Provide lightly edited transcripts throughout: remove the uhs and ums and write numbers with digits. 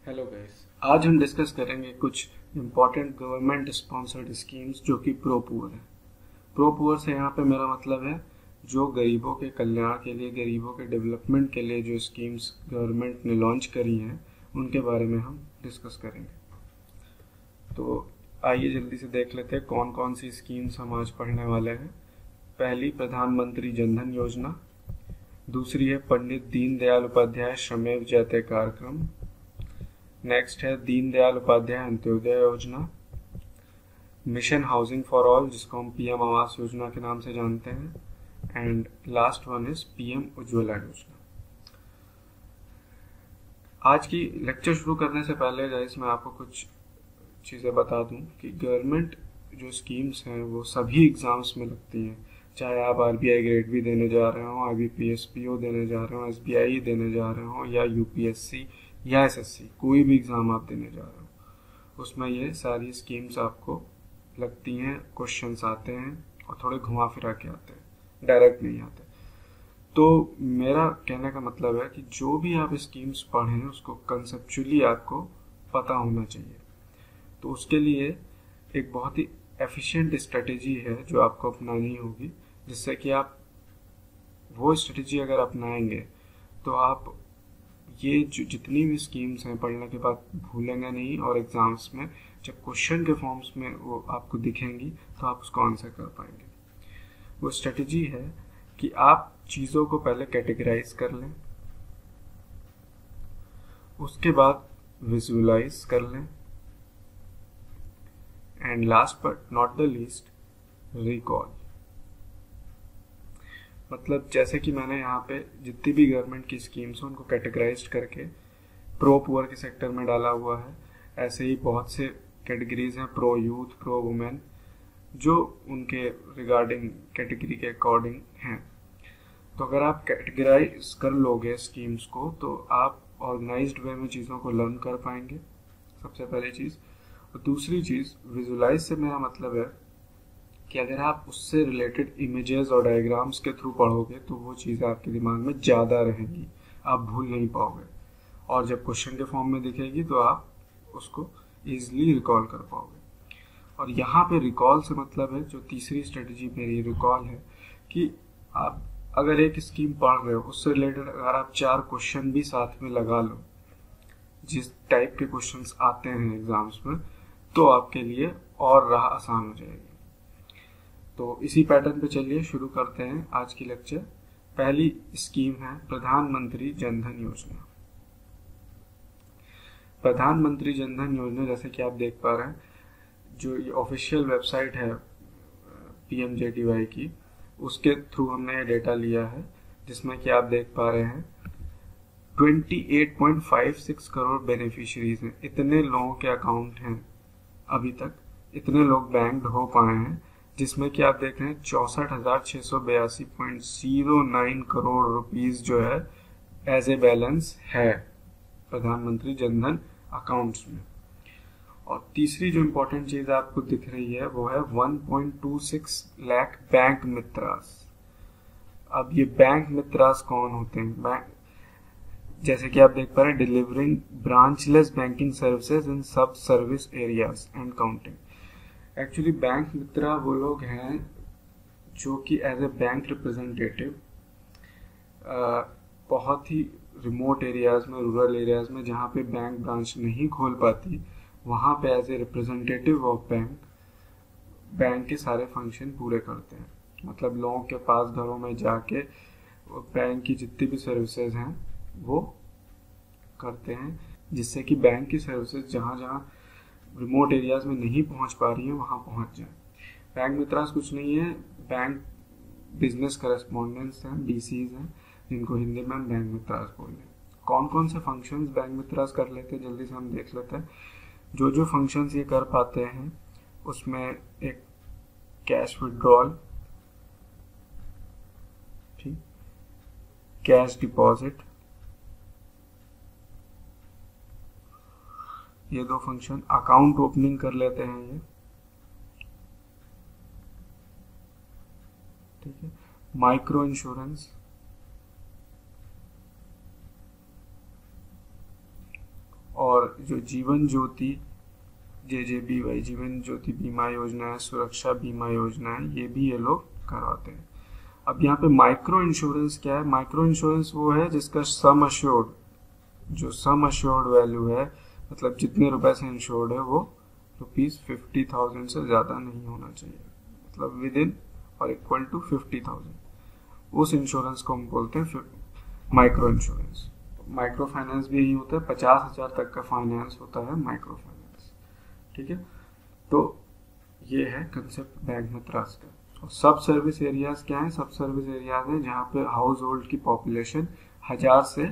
Hello guys, आज हम discuss करेंगे कुछ इम्पॉर्टेंट गवर्नमेंट स्पॉन्सर्ड स्कीम्स जो कि प्रो पुअर है। प्रो पुअर से यहाँ पे मेरा मतलब है जो गरीबों के कल्याण के लिए, गरीबों के डेवलपमेंट के लिए जो स्कीम्स गवर्नमेंट ने लॉन्च करी हैं उनके बारे में हम डिस्कस करेंगे। तो आइए जल्दी से देख लेते हैं कौन कौन सी स्कीम्स हम आज पढ़ने वाले हैं। पहली प्रधानमंत्री जनधन योजना, दूसरी है पंडित दीनदयाल उपाध्याय श्रमेव जयते कार्यक्रम, नेक्स्ट है दीनदयाल उपाध्याय अंत्योदय योजना, मिशन हाउसिंग फॉर ऑल जिसको हम पीएम आवास योजना के नाम से जानते हैं, and last one is PM Ujjwala योजना। आज की लेक्चर शुरू करने से पहले गाइस मैं आपको कुछ चीज़ें बता दूं कि गवर्नमेंट जो स्कीम्स हैं वो सभी एग्जाम्स में लगती हैं, चाहे आप आरबीआई ग्रेड भी देने जा रहे हो, आईबीपीएस पीओ देने जा रहे हो, एसबीआई देने जा रहे हो, या यूपीएससी या एसएससी, कोई भी एग्ज़ाम आप देने जा रहे हो उसमें ये सारी स्कीम्स आपको लगती हैं। क्वेश्चंस आते हैं और थोड़े घुमा फिरा के आते हैं, डायरेक्ट नहीं आते। तो मेरा कहने का मतलब है कि जो भी आप स्कीम्स पढ़ें उसको कंसेप्चुअली आपको पता होना चाहिए। तो उसके लिए एक बहुत ही एफिशिएंट स्ट्रेटेजी है जो आपको अपनानी होगी, जिससे कि आप वो स्ट्रेटेजी अगर अपनाएंगे तो आप ये जितनी भी स्कीम्स हैं पढ़ने के बाद भूलेंगे नहीं, और एग्जाम्स में जब क्वेश्चन के फॉर्म्स में वो आपको दिखेंगी तो आप उसको आंसर कर पाएंगे। वो स्ट्रेटेजी है कि आप चीज़ों को पहले कैटेगराइज कर लें, उसके बाद विजुअलाइज कर लें, and last but not the least recall. मतलब जैसे कि मैंने यहाँ पे जितनी भी गवर्नमेंट की स्कीम्स हैं उनको कैटेगराइज करके प्रो पुअर के सेक्टर में डाला हुआ है, ऐसे ही बहुत से कैटेगरीज हैं, प्रो यूथ, प्रो वुमेन, जो उनके रिगार्डिंग कैटेगरी के अकॉर्डिंग हैं। तो अगर आप कैटेगराइज कर लोगे स्कीम्स को तो आप ऑर्गेनाइज्ड वे में चीज़ों को लर्न कर पाएंगे, सबसे पहली चीज़। और दूसरी चीज़, विजुलाइज से मेरा मतलब है कि अगर आप उससे रिलेटेड इमेजेस और डायग्राम्स के थ्रू पढ़ोगे तो वो चीज़ें आपके दिमाग में ज़्यादा रहेंगी, आप भूल नहीं पाओगे, और जब क्वेश्चन के फॉर्म में दिखेगी तो आप उसको ईजिली रिकॉल कर पाओगे। और यहाँ पे रिकॉल से मतलब है, जो तीसरी स्ट्रेटजी मेरी रिकॉल है, कि आप अगर एक स्कीम पढ़ रहे हो उससे रिलेटेड अगर आप 4 क्वेश्चन भी साथ में लगा लो, जिस टाइप के क्वेश्चंस आते हैं एग्जाम्स में, तो आपके लिए और राह आसान हो जाएगी। तो इसी पैटर्न पे चलिए शुरू करते हैं आज की लेक्चर। पहली स्कीम है प्रधानमंत्री जनधन योजना। प्रधानमंत्री जनधन योजना, जैसे कि आप देख पा रहे हैं, जो ये ऑफिशियल वेबसाइट है पीएमजेडीवाई की, उसके थ्रू हमने ये डेटा लिया है, जिसमें कि आप देख पा रहे हैं 28.56 करोड़ बेनिफिशियरीज हैं। इतने लोगों के अकाउंट हैं अभी तक, इतने लोग बैंक्ड हो पाए हैं, जिसमें कि आप देख रहे हैं 64,682.09 करोड़ रुपीस जो है एज ए बैलेंस है प्रधानमंत्री जनधन अकाउंट्स में। और तीसरी जो इम्पोर्टेंट चीज आपको दिख रही है वो है 1.26 लाख बैंक मित्रास। अब ये बैंक मित्रास कौन होते हैं? बैंक, जैसे कि आप देख पा रहे हैं, delivering branchless banking services in sub service areas and counting. Actually bank Mitra वो लोग हैं जो कि एज ए बैंक रिप्रेजेंटेटिव बहुत ही रिमोट एरियाज में, रूरल एरियाज में, जहाँ पे बैंक ब्रांच नहीं खोल पाती, वहाँ पे as a representative of bank के सारे फंक्शन पूरे करते हैं। मतलब लोगों के पास घरों में जाके बैंक की जितनी भी सर्विसेज हैं वो करते हैं, जिससे कि बैंक की सर्विसेज जहाँ जहाँ रिमोट एरियाज में नहीं पहुंच पा रही है वहां पहुंच जाए। बैंक मित्रास कुछ नहीं है, बैंक बिजनेस करेस्पॉन्डेंट्स हैं, बीसीज हैं, जिनको हिंदी में हम बैंक मित्रास बोल रहे हैं। कौन कौन से फंक्शंस बैंक मित्रास कर लेते हैं जल्दी से हम देख लेते हैं। जो जो फंक्शंस ये कर पाते हैं उसमें एक कैश विड्रॉल, ठीक, कैश डिपॉजिट, ये 2 फंक्शन। अकाउंट ओपनिंग कर लेते हैं ये, ठीक है। माइक्रो इंश्योरेंस और जो जीवन ज्योति JJBY जीवन ज्योति बीमा योजना है, सुरक्षा बीमा योजना है, ये भी ये लोग करवाते हैं। अब यहाँ पे माइक्रो इंश्योरेंस क्या है? माइक्रो इंश्योरेंस वो है जिसका सम अश्योर्ड, जो सम अश्योर्ड वैल्यू है, मतलब जितने रुपए से इंश्योर्ड है वो ₹50,000 से ज़्यादा नहीं होना चाहिए, मतलब विद इन और इक्वल टू 50,000, उस इंश्योरेंस को हम बोलते हैं माइक्रो इंश्योरेंस। माइक्रो फाइनेंस भी यही होता है, 50,000 तक का फाइनेंस होता है माइक्रो फाइनेंस, ठीक है। तो ये है कंसेप्ट बैंक मित्रास का। और सब सर्विस एरियाज क्या है? सब सर्विस एरियाज है जहाँ पे हाउस होल्ड की पॉपुलेशन 1000 से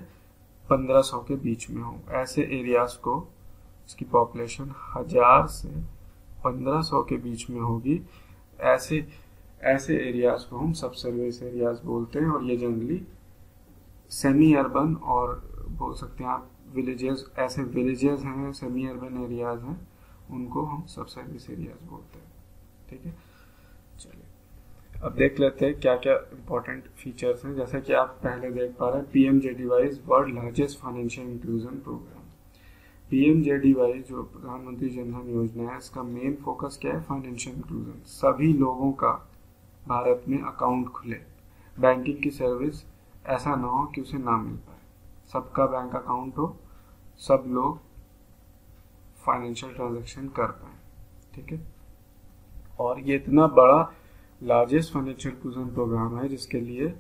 1500 के बीच में हो। ऐसे एरियाज को, इसकी पॉपुलेशन 1000 से 1500 के बीच में होगी, ऐसे एरियाज को हम सब सर्विस एरियाज बोलते हैं। और ये जनरली सेमी अर्बन और बोल सकते हैं आप विलेजेस, ऐसे विलेजेस हैं, सेमी अर्बन एरियाज हैं, उनको हम सब सर्विस एरियाज बोलते हैं, ठीक है। चलिए अब देख लेते हैं क्या क्या इंपॉर्टेंट फीचर्स हैं। जैसे कि आप पहले देख पा रहे हैं, PMJDY world largest financial inclusion programme. PMJDY जो प्रधानमंत्री जनधन योजना है, इसका मेन फोकस क्या है? फाइनेंशियल इंक्लूजन, सभी लोगों का भारत में अकाउंट खुले, बैंकिंग की सर्विस ऐसा ना हो कि उसे ना मिल पाए, सबका बैंक अकाउंट हो, सब लोग फाइनेंशियल ट्रांजैक्शन कर पाए, ठीक है। और ये इतना बड़ा लार्जेस्ट फाइनेंशियल इंक्लूजन प्रोग्राम है जिसके लिए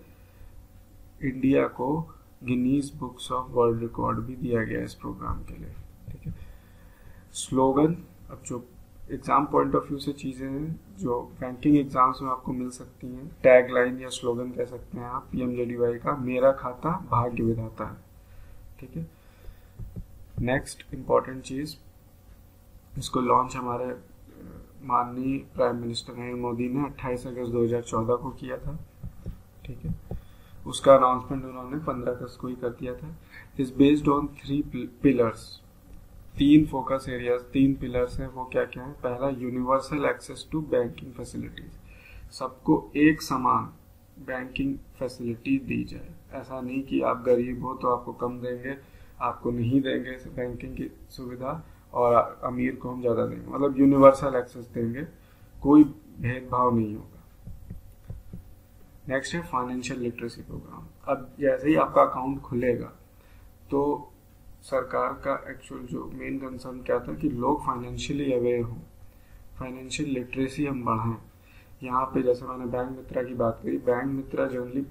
इंडिया को Guinness books of world record भी दिया गया है इस प्रोग्राम के लिए, ठीक है। स्लोगन, अब जो एग्जाम पॉइंट ऑफ व्यू से चीजें हैं जो बैंकिंग एग्जाम्स में आपको मिल सकती हैं, टैग लाइन या स्लोगन कह सकते हैं आप PMJDY का, मेरा खाता भाग्य विधाता है, ठीक है। नेक्स्ट इंपॉर्टेंट चीज, इसको लॉन्च हमारे माननीय प्राइम मिनिस्टर नरेंद्र मोदी ने 28 अगस्त 2014 को किया था, ठीक है। उसका अनाउंसमेंट उन्होंने 15 अगस्त को ही कर दिया था। Is based on 3 pillars, 3 focus areas, 3 pillars हैं। वो क्या क्या है? पहला, universal access to banking facilities, सबको एक समान बैंकिंग फैसिलिटी दी जाए। ऐसा नहीं कि आप गरीब हो तो आपको कम देंगे, आपको नहीं देंगे बैंकिंग की सुविधा, और अमीर को हम ज़्यादा देंगे, मतलब यूनिवर्सल एक्सेस देंगे, कोई भेदभाव नहीं होगा। नेक्स्ट है फाइनेंशियल लिटरेसी प्रोग्राम। अब जैसे ही आपका अकाउंट खुलेगा तो सरकार का एक्चुअल जो मेन कंसर्न क्या था कि लोग फाइनेंशियली अवेयर हों, फाइनेंशियल लिटरेसी हम बढ़ाएं। यहाँ पे जैसे मैंने बैंक मित्रा की बात करी, बैंक मित्रा जनरली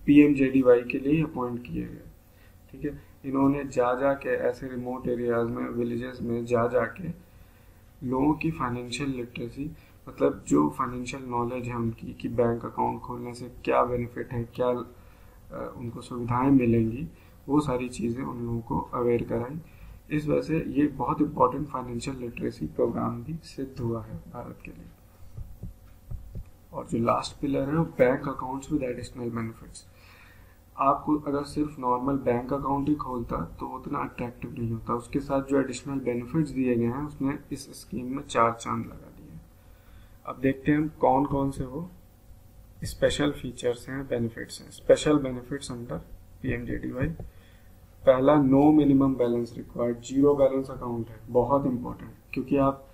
PMJDY के लिए अपॉइंट किए गए, ठीक है। इन्होंने जा के ऐसे रिमोट एरियाज में, विलेजेस में जा के लोगों की फाइनेंशियल लिटरेसी, मतलब जो फाइनेंशियल नॉलेज है उनकी कि बैंक अकाउंट खोलने से क्या बेनिफिट है, क्या उनको सुविधाएं मिलेंगी, वो सारी चीज़ें उन लोगों को अवेयर कराई। इस वजह से ये बहुत इंपॉर्टेंट फाइनेंशियल लिटरेसी प्रोग्राम भी सिद्ध हुआ है भारत के लिए। और जो लास्ट पिलर है वो bank accounts with additional benefits. आपको अगर सिर्फ नॉर्मल बैंक अकाउंट ही खोलता तो उतना अट्रैक्टिव नहीं होता, उसके साथ जो एडिशनल बेनिफिट्स दिए गए हैं उसने इस स्कीम में 4 चांद लगा दिए। अब देखते हैं कौन कौन से वो स्पेशल फीचर्स हैं, बेनिफिट्स हैं। स्पेशल बेनिफिट्स अंडर PMJDY, पहला, no minimum balance required, 0 balance account है, बहुत इंपॉर्टेंट, क्योंकि आप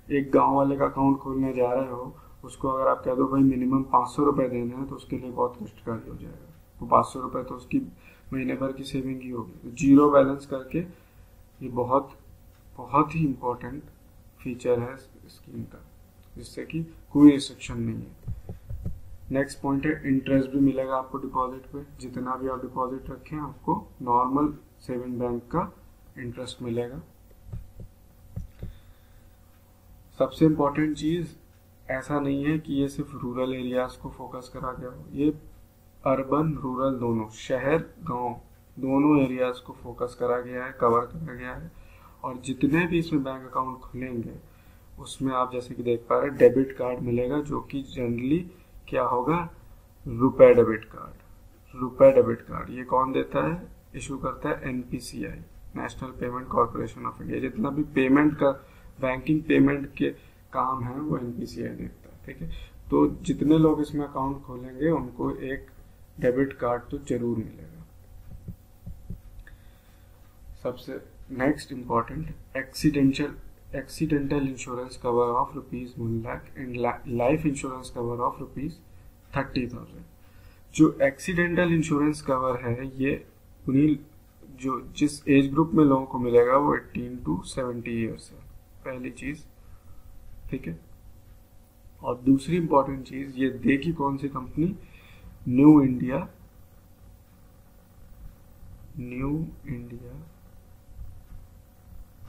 एक गांव वाले का अकाउंट खोलने जा रहे हो, उसको अगर आप कह दो भाई मिनिमम 500 रुपये देने हैं तो उसके लिए बहुत कष्टकारी हो जाएगा। वो 500 रुपये तो उसकी महीने भर की सेविंग ही होगी। तो 0 बैलेंस करके ये बहुत बहुत ही इम्पोर्टेंट फीचर है स्कीम का, जिससे कि कोई रिस्ट्रिक्शन नहीं है। नेक्स्ट पॉइंट है, इंटरेस्ट भी मिलेगा आपको डिपॉजिट पे, जितना भी आप डिपॉजिट रखें आपको नॉर्मल सेविंग बैंक का इंटरेस्ट मिलेगा। सबसे इम्पोर्टेंट चीज, ऐसा नहीं है कि ये सिर्फ रूरल एरियाज को फोकस करा गया हो, ये अर्बन रूरल दोनों, शहर गांव दोनों एरियाज को फोकस करा गया है, कवर करा गया है। और जितने भी इसमें बैंक अकाउंट खुलेंगे उसमें आप जैसे कि देख पा रहे हैं डेबिट कार्ड मिलेगा, जो कि जनरली क्या होगा, रुपए डेबिट कार्ड। रुपए डेबिट कार्ड ये कौन देता है, इशू करता है NPCI, national payment corporation of India. जितना भी पेमेंट का, बैंकिंग पेमेंट के काम है वो NPCI देखता है, ठीक है। तो जितने लोग इसमें अकाउंट खोलेंगे उनको एक डेबिट कार्ड तो जरूर मिलेगा। सबसे next important, accidental insurance cover of ₹1,00,000 and life insurance cover of ₹30,000। जो एक्सीडेंटल इंश्योरेंस कवर है ये उन्हीं जो जिस एज ग्रुप में लोगों को मिलेगा वो 18 to 70 ईयर्स है, पहली चीज, ठीक है। और दूसरी इंपॉर्टेंट चीज, ये देगी कौन सी कंपनी, न्यू इंडिया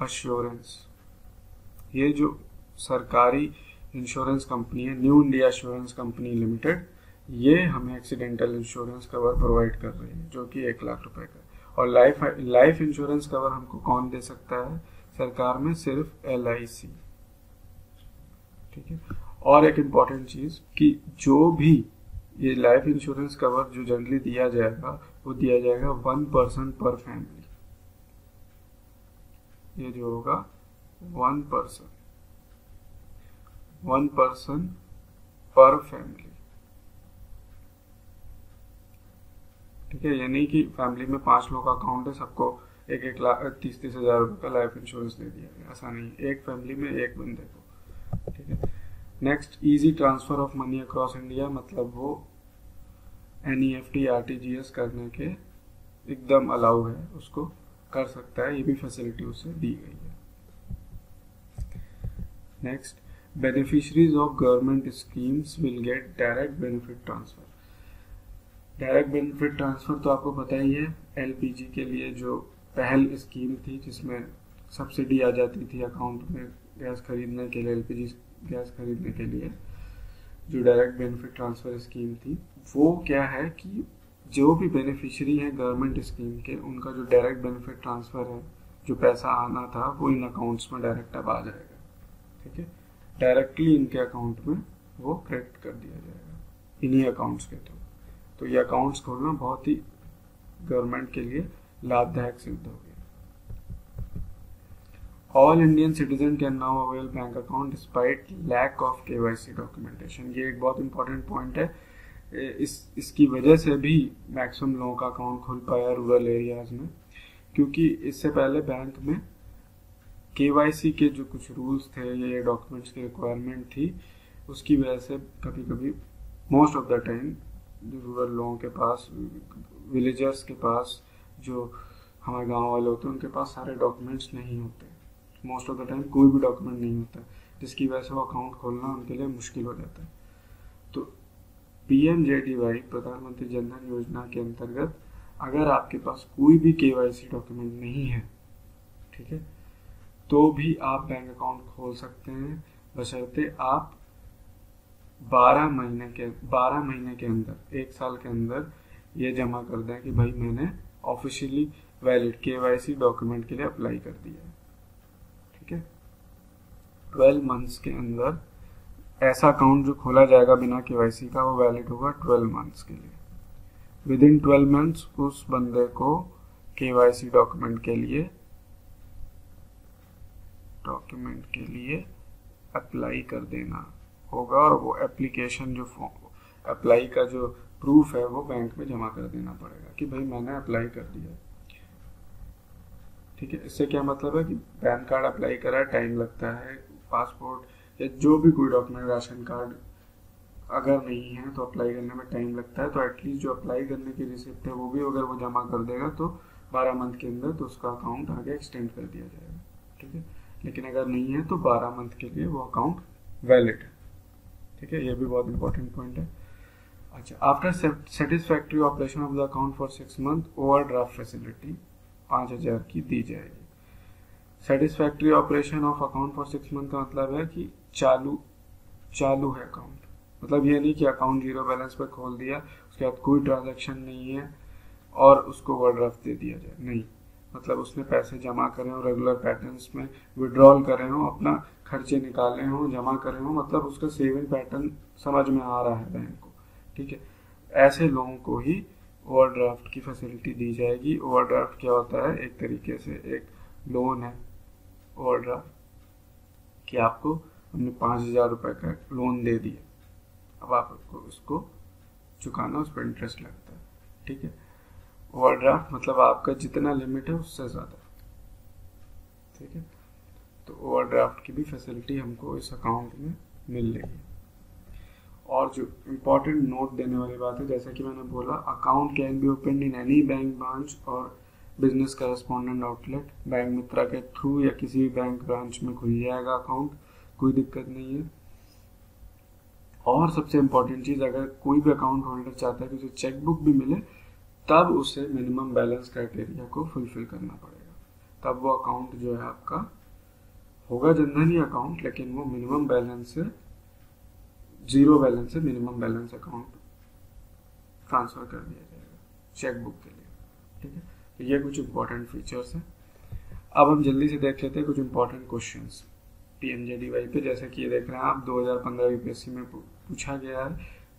एश्योरेंस। ये जो सरकारी इंश्योरेंस कंपनी है new India assurance company limited, ये हमें एक्सीडेंटल इंश्योरेंस कवर प्रोवाइड कर रही है जो कि 1,00,000 रुपए का। और लाइफ इंश्योरेंस कवर हमको कौन दे सकता है सरकार में, सिर्फ LIC, ठीक है। और एक इम्पॉर्टेंट चीज कि जो भी ये लाइफ इंश्योरेंस कवर जो जनरली दिया जाएगा वो दिया जाएगा 1 person पर फैमिली। ये जो होगा 1 person पर फैमिली, ठीक है। यानी कि फैमिली में 5 लोग का अकाउंट है, सबको 1,30,000 रुपए का लाइफ इंश्योरेंस दे दिया गया, ऐसा नहीं, एक फैमिली में एक बंदे को, ठीक है। Next, easy transfer of money across India, मतलब वो NEFT RTGS करने के एकदम अलाउ है, उसको कर सकता है, ये भी फैसिलिटी उसे दी गई है। Next, beneficiaries of government schemes will get direct benefit transfer. Direct benefit transfer तो आपको पता ही है, LPG के लिए जो पहल स्कीम थी जिसमें सब्सिडी आ जाती थी अकाउंट में गैस खरीदने के लिए, LPG गैस खरीदने के लिए, जो डायरेक्ट बेनिफिट ट्रांसफर स्कीम थी, वो क्या है कि जो भी बेनिफिशियरी है गवर्नमेंट स्कीम के, उनका जो डायरेक्ट बेनिफिट ट्रांसफर है, जो पैसा आना था वो इन अकाउंट्स में डायरेक्ट अब आ जाएगा, ठीक है। डायरेक्टली इनके अकाउंट में वो क्रेडिट कर दिया जाएगा इन्हीं अकाउंट्स के थ्रू। तो ये अकाउंट्स खोलना बहुत ही गवर्नमेंट के लिए लाभदायक सिद्ध हो गया। All Indian citizen can now avail bank account despite lack of KYC documentation. ये एक बहुत इंपॉर्टेंट पॉइंट है, इसकी वजह से भी मैक्सिमम लोगों का अकाउंट खुल पाया रूरल एरियाज में, क्योंकि इससे पहले बैंक में KYC के जो कुछ रूल्स थे, ये डॉक्यूमेंट्स की रिक्वायरमेंट थी, उसकी वजह से कभी कभी मोस्ट ऑफ द टाइम जो रूरल लोगों के पास, विलेजर्स के पास, जो हमारे गांव वाले होते हैं उनके पास सारे डॉक्यूमेंट्स नहीं होते, मोस्ट ऑफ द टाइम कोई भी डॉक्यूमेंट नहीं होता, जिसकी वजह से वो अकाउंट खोलना उनके लिए मुश्किल हो जाता है। तो PMJDY प्रधानमंत्री जन धन योजना के अंतर्गत अगर आपके पास कोई भी KYC डॉक्यूमेंट नहीं है, ठीक है, तो भी आप बैंक अकाउंट खोल सकते हैं, बशर्ते आप 12 महीने के अंदर, 1 साल के अंदर ये जमा कर दें कि भाई मैंने ऑफिशियली वैलिड KYC डॉक्यूमेंट के लिए अप्लाई कर दिया है, ठीक है। 12 मंथ्स के अंदर ऐसा अकाउंट जो खोला जाएगा बिना KYC का वो वैलिड होगा 12 मंथ्स के लिए। विद इन 12 मंथ्स उस बंदे को KYC डॉक्यूमेंट के लिए अप्लाई कर देना होगा, और वो एप्लीकेशन जो अप्लाई का जो प्रूफ है वो बैंक में जमा कर देना पड़ेगा कि भाई मैंने अप्लाई कर दिया, ठीक है। इससे क्या मतलब है कि पैन कार्ड अप्लाई करा, टाइम लगता है, पासपोर्ट या जो भी कोई डॉक्यूमेंट, राशन कार्ड अगर नहीं है तो अप्लाई करने में टाइम लगता है, तो एटलीस्ट जो अप्लाई करने की रिसिप्ट है वो भी अगर वो जमा कर देगा तो 12 मंथ के अंदर तो उसका अकाउंट आगे एक्सटेंड कर दिया जाएगा, ठीक है। लेकिन अगर नहीं है तो 12 मंथ के लिए वो अकाउंट वैलिड है, ठीक है। ये भी बहुत इंपॉर्टेंट पॉइंट है। अच्छा, after satisfactory operation of the account for 6 month overdraft facility 5,000 की दी जाएगी। Satisfactory operation of account for 6 month का मतलब है कि चालू है अकाउंट, मतलब ये नहीं कि अकाउंट 0 बैलेंस पर खोल दिया, उसके बाद कोई ट्रांजैक्शन नहीं है और उसको ओवरड्राफ्ट दे दिया जाए, नहीं, मतलब उसने पैसे जमा करे हो, रेगुलर पैटर्न्स में विड्रॉल करे हो, अपना खर्चे निकाले हो, जमा करे हो, मतलब उसका सेविंग पैटर्न समझ में आ रहा है बैंक को, ठीक है। ऐसे लोगों को ही ओवरड्राफ्ट की फैसिलिटी दी जाएगी। ओवरड्राफ्ट क्या होता है, एक तरीके से एक लोन है ओवरड्राफ्ट, कि आपको हमने 5,000 रुपए का लोन दे दिया, अब आपको उसको चुकाना, उस पर इंटरेस्ट लगता है, ठीक है। ओवरड्राफ्ट मतलब आपका जितना लिमिट है उससे ज़्यादा, ठीक है। तो ओवरड्राफ्ट की भी फैसिलिटी हमको इस अकाउंट में मिल रही है। और जो इम्पोर्टेंट नोट देने वाली बात है, जैसा कि मैंने बोला, account can be open in any bank branch और बिजनेस करेस्पॉन्डेंट आउटलेट। बैंक मित्रा के थ्रू या किसी भी बैंक ब्रांच में खुल जाएगा अकाउंट, कोई दिक्कत नहीं है। और सबसे इम्पोर्टेंट चीज़, अगर कोई भी अकाउंट होल्डर चाहता है कि उसे चेकबुक भी मिले, तब उसे मिनिमम बैलेंस क्राइटेरिया को फुलफिल करना पड़ेगा, तब वो अकाउंट जो है आपका होगा जनधन ही अकाउंट, लेकिन वो मिनिमम बैलेंस से, जीरो बैलेंस से मिनिमम बैलेंस अकाउंट ट्रांसफर कर दिया जाएगा चेकबुक के लिए, ठीक है। तो ये कुछ इंपॉर्टेंट फीचर्स हैं। अब हम जल्दी से देख लेते हैं कुछ इंपॉर्टेंट क्वेश्चंस पीएमजेडीवाई पे। जैसे कि ये देख रहे हैं आप, 2015 यूपीएससी में पूछा गया है,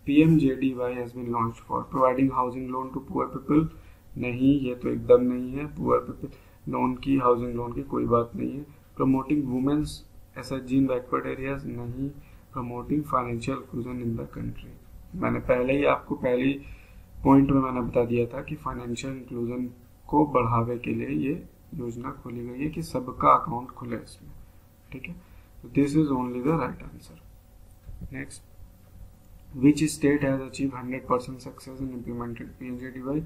PMJDY has been launched for providing housing loan to poor people. नहीं, ये तो एकदम नहीं है। पुअर पीपल लोन की, हाउसिंग लोन की कोई बात नहीं है। Promoting women's SHG in backward areas, नहीं। Promoting financial inclusion in the country, मैंने पहले ही आपको पहली पॉइंट में मैंने बता दिया था कि फाइनेंशियल इंक्लूजन को बढ़ावे के लिए ये योजना खोली गई है कि सबका अकाउंट खुले इसमें, ठीक है। तो this is only the right answer. Next, which state has achieve 100% success in implemented PMJDY?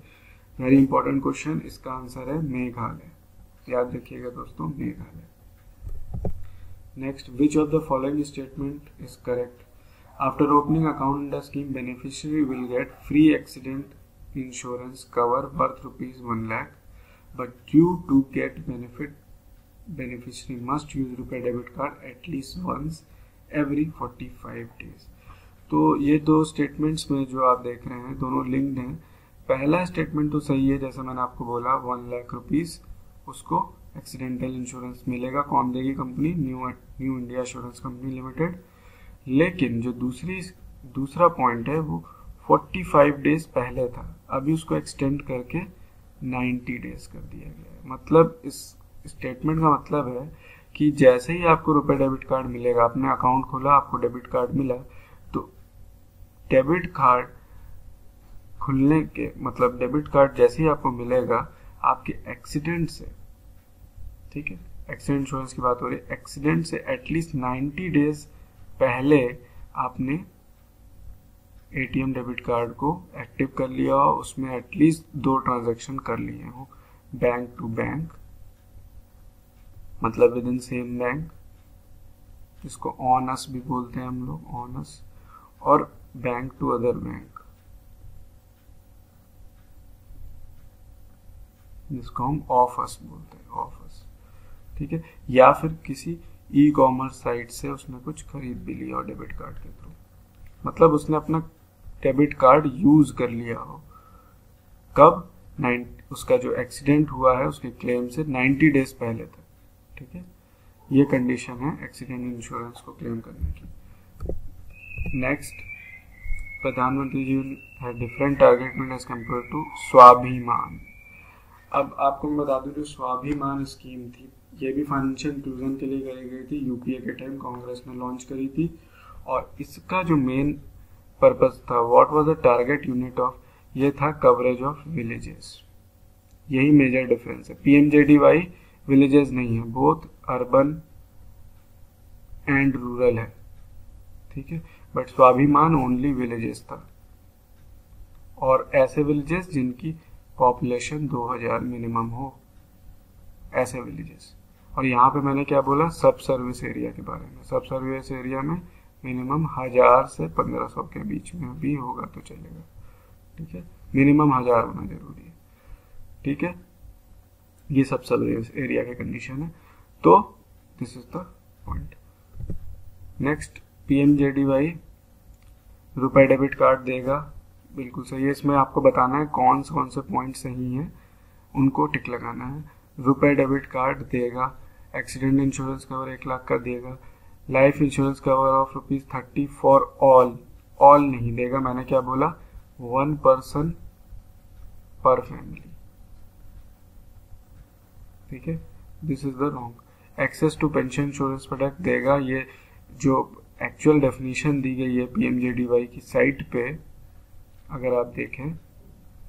Very important question. इसका आंसर है मेघालय, याद रखिएगा दोस्तों, Meghalaya. Next, which of the following statement is correct? After opening account in the scheme, beneficiary will get free accident insurance cover worth ₹1 lakh, but due to get benefit, beneficiary must use RuPay debit card at least once every 45 days. तो ये दो statements में जो आप देख रहे हैं दोनों लिंक्ड हैं। पहला स्टेटमेंट तो सही है, जैसा मैंने आपको बोला, 1 लाख रुपीज उसको एक्सीडेंटल इंश्योरेंस मिलेगा। कौन देगी? Company new India insurance company limited. लेकिन जो दूसरा पॉइंट है वो 45 डेज पहले था, अभी उसको एक्सटेंड करके 90 डेज कर दिया गया है। मतलब इस स्टेटमेंट का मतलब है कि जैसे ही आपको रुपए डेबिट कार्ड मिलेगा, आपने अकाउंट खोला, आपको डेबिट कार्ड मिला, तो डेबिट कार्ड खुलने के मतलब डेबिट कार्ड जैसे ही आपको मिलेगा, आपके एक्सीडेंट से, ठीक है, एक्सीडेंट इंश्योरेंस की बात हो रही है, एक्सीडेंट से एटलीस्ट 90 डेज पहले आपने एटीएम डेबिट कार्ड को एक्टिव कर लिया हो, उसमें एटलीस्ट 2 ट्रांजैक्शन कर लिए हो, बैंक टू बैंक, मतलब विद इन सेम बैंक, जिसको ऑन अस भी बोलते हैं हम लोग, ऑन अस, और बैंक टू अदर बैंक, जिसको हम ऑफ अस बोलते हैं, ऑफ अस, ठीक है। या फिर किसी ई कॉमर्स साइट से उसने कुछ खरीद भी लिया हो डेबिट कार्ड के थ्रू, मतलब उसने अपना डेबिट कार्ड यूज कर लिया हो। कब? उसका जो एक्सीडेंट हुआ है उसके क्लेम से 90 डेज पहले तक, ठीक है। ये कंडीशन है एक्सीडेंट इंश्योरेंस को क्लेम करने की। नेक्स्ट, प्रधानमंत्री जी है different target as compare to Swabhimaan. अब आपको मैं बता दूं, जो स्वाभिमान स्कीम थी, ये भी फाइनेंशियल इंक्लूजन के लिए करी गई थी, यूपीए के टाइम कांग्रेस ने लॉन्च करी थी, और इसका जो मेन पर्पस था, what was the target unit of, ये था कवरेज ऑफ विलेजेस। यही मेजर डिफरेंस है। पीएमजेडीवाई विलेजेस नहीं है, बोथ अर्बन एंड रूरल है, ठीक है, बट स्वाभिमान ओनली विलेजेस था, और ऐसे विलेजेस जिनकी पॉपुलेशन 2000 मिनिमम हो, ऐसे विलेजेस। और यहाँ पे मैंने क्या बोला? सब सर्विस एरिया के बारे में। सब सर्विस एरिया में मिनिमम 1000 से 1500 के बीच में भी होगा तो चलेगा, ठीक है, मिनिमम 1000 होना जरूरी है, ठीक है। ये सब सर्विस एरिया के कंडीशन है, तो this is the point. Next, PMJDY रुपए डेबिट कार्ड देगा, बिल्कुल सही है। इसमें आपको बताना है कौन से पॉइंट सही हैं, उनको टिक लगाना है। रुपए डेबिट कार्ड देगा, एक्सीडेंट इंश्योरेंस कवर 1 लाख का देगा, life insurance cover of ₹30 for all नहीं देगा। मैंने क्या बोला? 1 पर्सन पर फैमिली, ठीक है, this is the wrong. Access to pension insurance product देगा, ये जो एक्चुअल डेफिनेशन दी गई है पीएमजेडीवाई की साइट पे, अगर आप देखें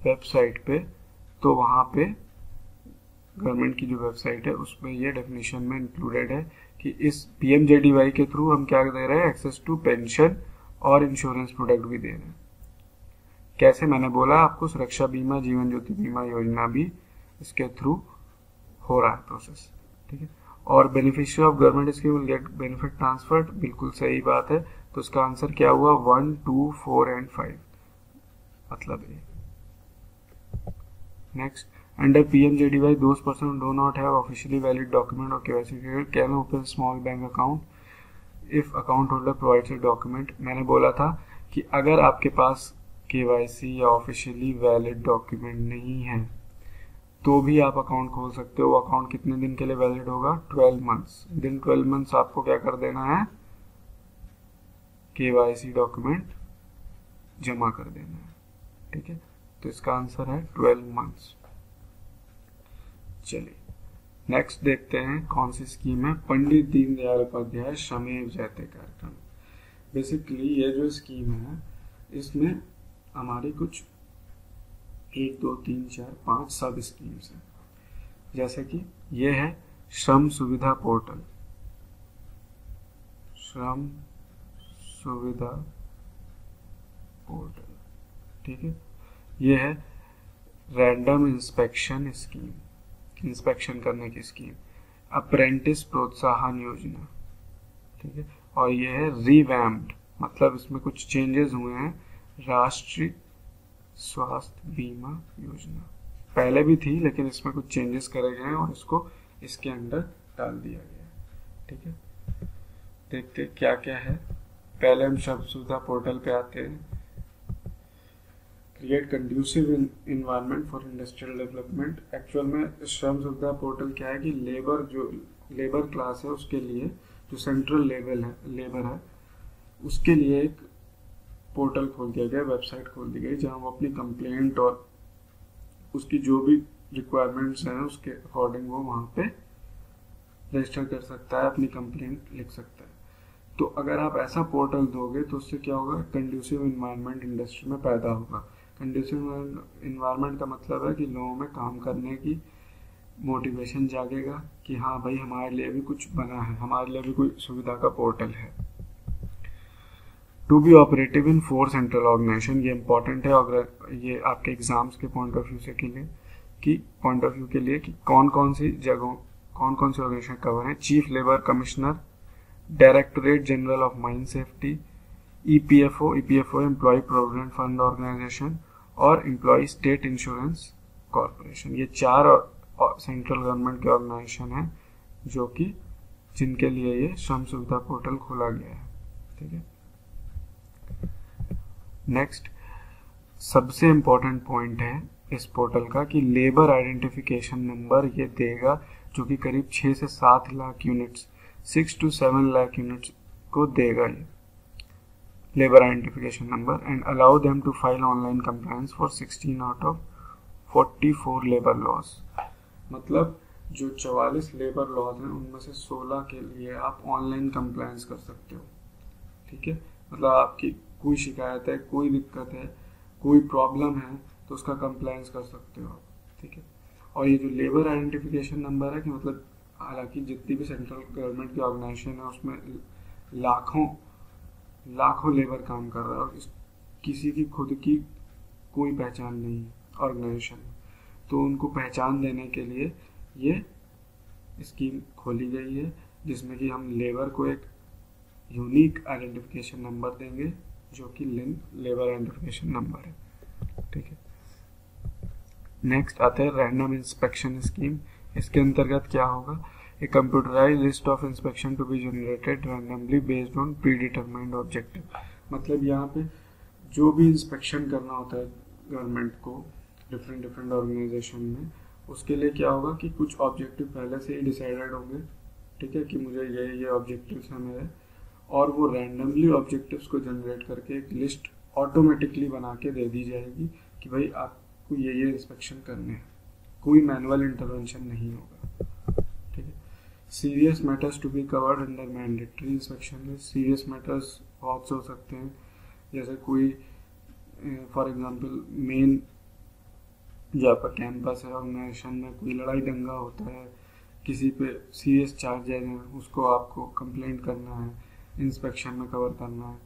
वेबसाइट पे, तो वहाँ पे गवर्नमेंट की जो वेबसाइट है उसमें ये डेफिनेशन में इंक्लूडेड है कि इस PMJDY के थ्रू हम क्या दे रहे हैं, एक्सेस टू पेंशन और इंश्योरेंस प्रोडक्ट भी दे रहे हैं। कैसे, मैंने बोला आपको सुरक्षा बीमा, जीवन ज्योति बीमा योजना भी इसके थ्रू हो रहा है प्रोसेस, ठीक है। और beneficiary of government scheme will get benefit transferred, बिल्कुल सही बात है। तो इसका आंसर क्या हुआ, 1, 2, 4 एंड 5, मतलब ये। Next, under PMJDY those person who do not have officially valid document or KYC period can open small bank account if account holder provides a document। मैंने बोला था कि अगर आपके पास KYC या ऑफिशियली वैलिड डॉक्यूमेंट नहीं है तो भी आप अकाउंट खोल सकते हो। अकाउंट कितने दिन के लिए वैलिड होगा, 12 मंथ्स। विदिन 12 मंथ्स आपको क्या कर देना है, KYC डॉक्यूमेंट जमा कर देना है, ठीक है। तो इसका आंसर है 12 मंथ्स। चलिए नेक्स्ट देखते हैं कौन सी स्कीम है, पंडित दीनदयाल उपाध्याय श्रमेव जयते कार्यक्रम। बेसिकली ये जो स्कीम है इसमें हमारी कुछ 1, 2, 3, 4, 5 सब स्कीम्स हैं। जैसे कि ये है श्रम सुविधा पोर्टल, श्रम सुविधा पोर्टल, ठीक है। ये है रैंडम इंस्पेक्शन स्कीम, इंस्पेक्शन करने की स्कीम, अप्रेंटिस प्रोत्साहन योजना, ठीक है। और ये है रिवैम्प्ड, मतलब इसमें कुछ चेंजेस हुए हैं, राष्ट्रीय स्वास्थ्य बीमा योजना। पहले भी थी लेकिन इसमें कुछ चेंजेस करे गए हैं और इसको इसके अंदर डाल दिया गया है, ठीक है। देखते क्या क्या है। पहले हम श्रम सुविधा पोर्टल पे आते हैं। Create conducive environment for industrial development. Actual में श्रम सुविधा पोर्टल क्या है कि लेबर क्लास है उसके लिए, जो सेंट्रल लेबर है उसके लिए एक पोर्टल खोल दिया गया, वेबसाइट खोल दी गई, जहां वो अपनी कंप्लेंट और उसकी जो भी रिक्वायरमेंट्स हैं उसके अकॉर्डिंग वो वहां पे रजिस्टर कर सकता है, अपनी कंप्लेंट लिख सकता है। तो अगर आप ऐसा पोर्टल दोगे तो उससे क्या होगा, कंड्यूसिव इन्वायरमेंट इंडस्ट्री में पैदा होगा। कंड्यूसिव इन्वायरमेंट का मतलब है कि लोगों में काम करने की मोटिवेशन जागेगा कि हाँ भाई हमारे लिए भी कुछ बना है, हमारे लिए भी कोई सुविधा का पोर्टल है। To be operative in 4 central organisation, ये इंपॉर्टेंट है अगर ये आपके एग्जाम्स के पॉइंट ऑफ व्यू के लिए कि कौन कौन सी जगहों, कौन कौन सी ऑर्गेनाइजेशन कवर है। Chief labour commissioner, directorate general of mine safety, EPFO employ provident fund organisation और एम्प्लॉय स्टेट इंश्योरेंस कॉर्पोरेशन। ये 4 सेंट्रल गवर्नमेंट के ऑर्गेनाइजेशन हैं जो कि जिनके लिए ये श्रम सुविधा पोर्टल खोला गया है, ठीक है। नेक्स्ट, सबसे इम्पोर्टेंट पॉइंट है इस पोर्टल का कि लेबर आइडेंटिफिकेशन नंबर ये देगा, जो कि करीब 6 से 7 lakh units, 6 to 7 lakh units को देगा ये labour identification number, and allow them to file online compliance for 16 out of 44 labour laws. मतलब जो 44 लेबर लॉज हैं उनमें से 16 के लिए आप ऑनलाइन कंप्लायंस कर सकते हो, ठीक है। मतलब आपकी कोई शिकायत है, कोई दिक्कत है, कोई प्रॉब्लम है तो उसका कंप्लायंस कर सकते हो आप, ठीक है। और ये जो लेबर आइडेंटिफिकेशन नंबर है कि मतलब हालांकि जितनी भी सेंट्रल गवर्नमेंट की ऑर्गेनाइजेशन है उसमें लाखों लेबर काम कर रहा है और किसी की खुद की कोई पहचान नहीं है ऑर्गेनाइजेशन में, तो उनको पहचान देने के लिए ये स्कीम खोली गई है जिसमें कि हम लेबर को एक यूनिक आइडेंटिफिकेशन नंबर देंगे जो कि लेबर आइडेंटिफिकेशन नंबर है, ठीक है। नेक्स्ट आते हैं रैंडम इंस्पेक्शन स्कीम। इसके अंतर्गत क्या होगा, a computerised list of inspection to be generated randomly based on predetermined objective. मतलब यहाँ पे जो भी इंस्पेक्शन करना होता है गवर्नमेंट को डिफरेंट ऑर्गेनाइजेशन में, उसके लिए क्या होगा कि कुछ ऑब्जेक्टिव पहले से ही डिसाइडेड होंगे, ठीक है, कि मुझे ये ऑब्जेक्टिव्स हैं मेरे, और वो रैंडमली ऑब्जेक्टिव्स को जनरेट करके एक लिस्ट ऑटोमेटिकली बना के दे दी जाएगी कि भाई आपको ये इंस्पेक्शन करने हैं, कोई मैनुअल इंटरवेंशन नहीं होगा, ठीक है। Serious matters to be covered under mandatory inspection में, सीरियस मैटर्स बहुत से हो सकते हैं, जैसे कोई फॉर एग्जांपल मेन जो आपका कैंपस है, ऑर्गेनाइजेशन में कोई लड़ाई दंगा होता है, किसी पे सीरियस चार्जेज हैं, उसको आपको कंप्लेंट करना है, इंस्पेक्शन में कवर करना है,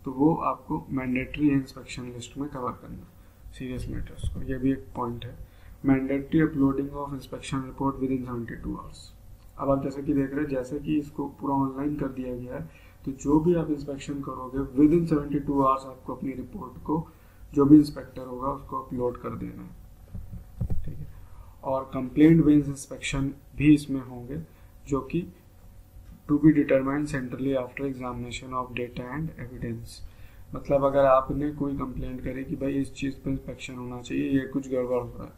तो वो आपको मैंडेटरी इंस्पेक्शन लिस्ट में कवर करना सीरियस मैटर्स को। ये भी एक पॉइंट है। Mandatory uploading of inspection report with in 72 hours. अब आप जैसे कि देख रहे हैं, जैसे कि इसको पूरा ऑनलाइन कर दिया गया है, तो जो भी आप इंस्पेक्शन करोगे विद इन 72 आवर्स आपको अपनी रिपोर्ट को जो भी इंस्पेक्टर होगा उसको अपलोड कर देना है, ठीक है। और कंप्लेंट बेस्ड इंस्पेक्शन भी इसमें होंगे, जो कि to be determined centrally after examination of data and evidence. मतलब अगर आपने कोई कंप्लेंट करे कि भाई इस चीज़ पे इंस्पेक्शन होना चाहिए, ये कुछ गड़बड़ हो रहा है,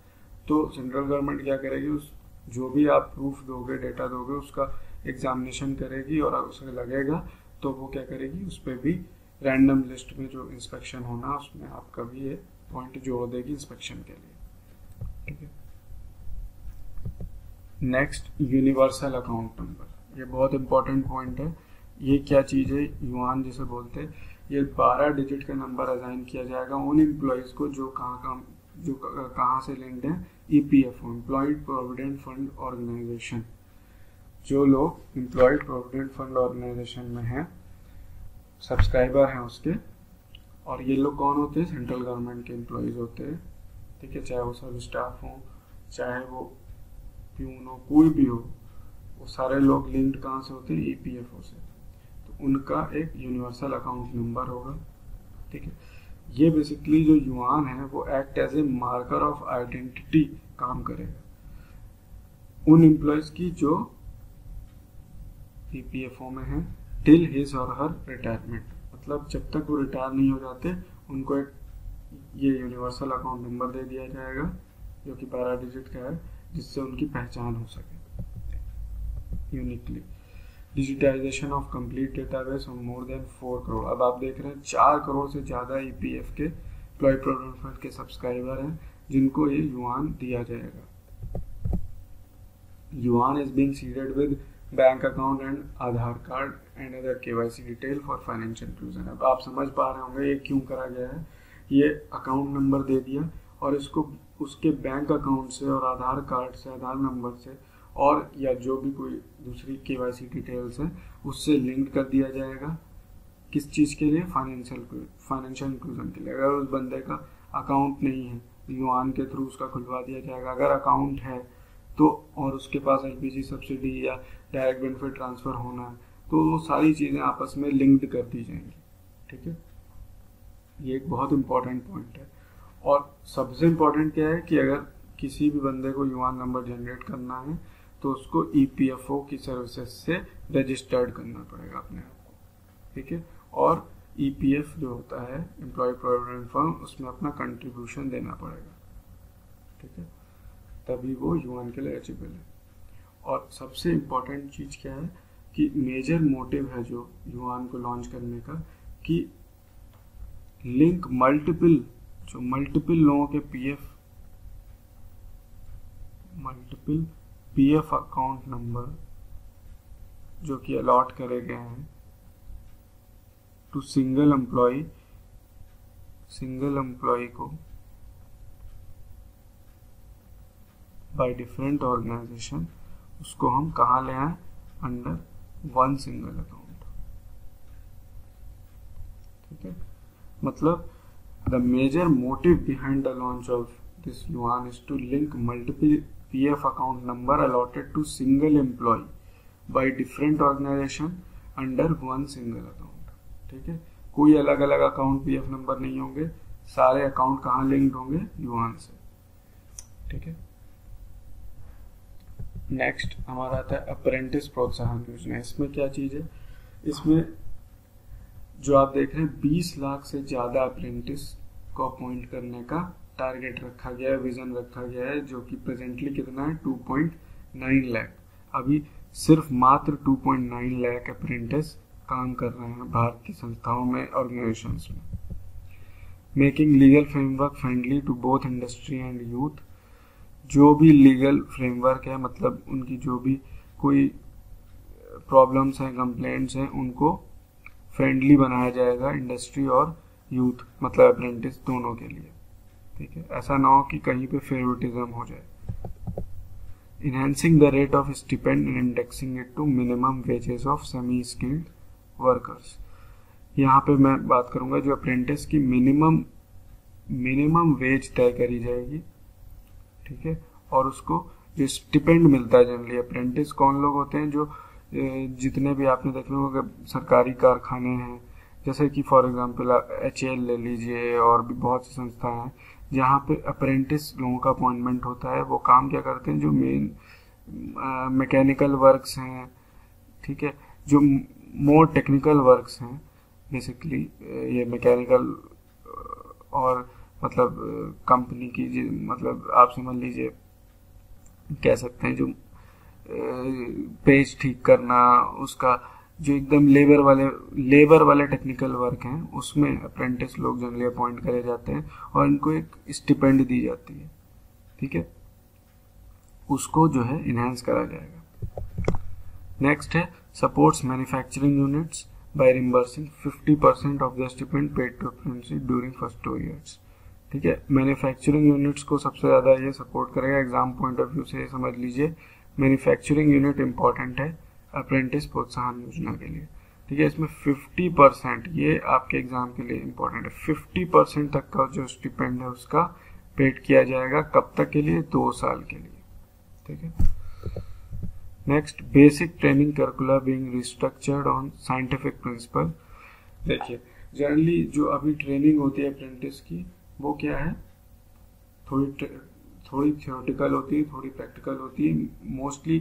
तो सेंट्रल गवर्नमेंट क्या करेगी, उस जो भी आप प्रूफ दोगे, डेटा दोगे, उसका एग्जामिनेशन करेगी और उसे लगेगा तो वो क्या करेगी, उस पर भी रैंडम लिस्ट में जो इंस्पेक्शन होना उसमें आपका भी ये पॉइंट जोड़ देगी इंस्पेक्शन के लिए, ठीक है। Next, universal account number. ये बहुत इंपॉर्टेंट पॉइंट है। ये क्या चीज़ है, युआन जिसे बोलते हैं। ये 12 डिजिट का नंबर असाइन किया जाएगा उन एम्प्लॉयज़ को जो कहाँ से लिंक्ड है, EPFO, employed provident fund organisation. जो लोग एम्प्लॉयड प्रोविडेंट फंड ऑर्गेनाइजेशन में हैं, सब्सक्राइबर हैं उसके, और ये लोग कौन होते हैं, सेंट्रल गवर्नमेंट के एम्प्लॉयज़ होते हैं, ठीक है। चाहे वो सब स्टाफ हो, चाहे वो प्यून हो, कोई भी हो, वो सारे लोग लिंक्ड कहाँ से होते हैं, ईपीएफओ से। तो उनका एक यूनिवर्सल अकाउंट नंबर होगा, ठीक है। ये बेसिकली जो युआन है वो act as a marker of identity काम करेगा उन एम्प्लॉयज की जो ईपीएफओ में है टिल हिज और हर रिटायरमेंट। मतलब जब तक वो रिटायर नहीं हो जाते उनको एक ये यूनिवर्सल अकाउंट नंबर दे दिया जाएगा जो कि 12 डिजिट का है, जिससे उनकी पहचान हो सके uniquely. Digitisation of complete database on more than 4 crore. अब आप देख रहे हैं 4 करोड़ से ज़्यादा ईपीएफ के एम्प्लॉय प्रोविडेंट फंड के सब्सक्राइबर हैं जिनको ये युआन दिया जाएगा। Yuan is being seeded with bank account and Aadhaar card and other KYC detail for financial inclusion. अब आप समझ पा रहे होंगे ये क्यों करा गया है। ये अकाउंट नंबर दे दिया और इसको उसके बैंक अकाउंट से और आधार कार्ड से, आधार नंबर से और या जो भी कोई दूसरी केवाईसी डिटेल्स है उससे लिंक कर दिया जाएगा। किस चीज़ के लिए, फाइनेंशियल इंक्लूजन के लिए। अगर उस बंदे का अकाउंट नहीं है युआन के थ्रू उसका खुलवा दिया जाएगा। अगर अकाउंट है तो और उसके पास एलपीजी सब्सिडी या डायरेक्ट बेनिफिट ट्रांसफ़र होना है तो वो सारी चीज़ें आपस में लिंक्ड कर दी जाएंगी, ठीक है। ये एक बहुत इंपॉर्टेंट पॉइंट है। और सबसे इम्पोर्टेंट क्या है कि अगर किसी भी बंदे को युआन नंबर जनरेट करना है तो उसको ईपीएफओ की सर्विसेज से रजिस्टर्ड करना पड़ेगा अपने आप को, ठीक है। और ईपीएफ जो होता है एम्प्लॉय प्रोविडेंट फंड, उसमें अपना कंट्रीब्यूशन देना पड़ेगा, ठीक है, तभी वो युआन के लिए एलिजिबल है। और सबसे इम्पोर्टेंट चीज़ क्या है कि मेजर मोटिव है जो युआन को लॉन्च करने का कि लिंक मल्टीपल लोगों के पीएफ अकाउंट नंबर जो कि अलॉट करे गए हैं टू सिंगल एम्प्लॉय को बाय डिफरेंट ऑर्गेनाइजेशन, उसको हम कहाँ ले आए, अंडर वन सिंगल अकाउंट, ठीक है। मतलब the major motive behind the launch of this yuan is to link multiple PF account number allotted to single employee by different organization under one single account, ठीक है। कोई अलग अलग account PF number नहीं होंगे, सारे अकाउंट कहाँ linked होंगे, युआन से, ठीक है। नेक्स्ट हमारा आता है अप्रेंटिस प्रोत्साहन योजना। इसमें क्या चीज़ है, इसमें जो आप देख रहे हैं 20 लाख से ज़्यादा अप्रेंटिस को अपॉइंट करने का टारगेट रखा गया है, विजन रखा गया है, जो कि प्रेजेंटली कितना है 2.9 लाख। अभी सिर्फ मात्र 2.9 लाख अप्रेंटिस काम कर रहे हैं भारतीय संस्थाओं में, ऑर्गेनाइजेशंस में। Making legal framework friendly to both industry and youth. जो भी लीगल फ्रेमवर्क है, मतलब उनकी जो भी कोई प्रॉब्लम्स हैं, कंप्लेंट्स हैं, उनको फ्रेंडली बनाया जाएगा इंडस्ट्री और यूथ, मतलब अप्रेंटिस दोनों के लिए, ठीक है, ऐसा ना हो कि कहीं पे फेवरेटिज्म हो जाए। Enhancing the rate of stipend and indexing it to minimum wages of semi-skilled workers। यहाँ पे मैं बात करूंगा जो अप्रेंटिस की मिनिमम वेज तय करी जाएगी, ठीक है, और उसको जो स्टिपेंड मिलता है जनरली अप्रेंटिस कौन लोग होते हैं, जो जितने भी आपने देखे होंगे सरकारी कारखाने हैं, जैसे कि फॉर एग्जांपल HAL ले लीजिए, और भी बहुत सी संस्थाएं हैं जहाँ पे अप्रेंटिस लोगों का अपॉइंटमेंट होता है। वो काम क्या करते हैं, जो मेन मैकेनिकल वर्क्स हैं, ठीक है, जो मोर टेक्निकल वर्क्स हैं बेसिकली, ये मैकेनिकल और मतलब कंपनी की मतलब आप समझ लीजिए कह सकते हैं जो पेज ठीक करना, उसका जो एकदम लेबर वाले टेक्निकल वर्क हैं उसमें अप्रेंटिस लोग जनरली अपॉइंट करे जाते हैं और इनको एक स्टिपेंड दी जाती है, ठीक है, उसको जो है इनहेंस करा जाएगा। नेक्स्ट है supports manufacturing units by reimbursing 50% of the stipend paid to apprentice during first 2 years। ठीक है, मैन्युफैक्चरिंग यूनिट्स को सबसे ज़्यादा ये सपोर्ट करेगा। एग्जाम पॉइंट ऑफ व्यू से समझ लीजिए मैन्युफैक्चरिंग यूनिट इंपॉर्टेंट है अप्रेंटिस प्रोत्साहन योजना के लिए, ठीक है। इसमें 50%, ये आपके एग्जाम के लिए इंपॉर्टेंट है, 50% तक का जो स्टिपेंड है उसका पेड किया जाएगा। कब तक के लिए? 2 साल के लिए, ठीक है। Next, basic training curricular being restructured on scientific principle. देखिए जनरली जो अभी ट्रेनिंग होती है अप्रेंटिस की वो क्या है, थोड़ी थियोरेटिकल होती है, थोड़ी प्रैक्टिकल होती है। मोस्टली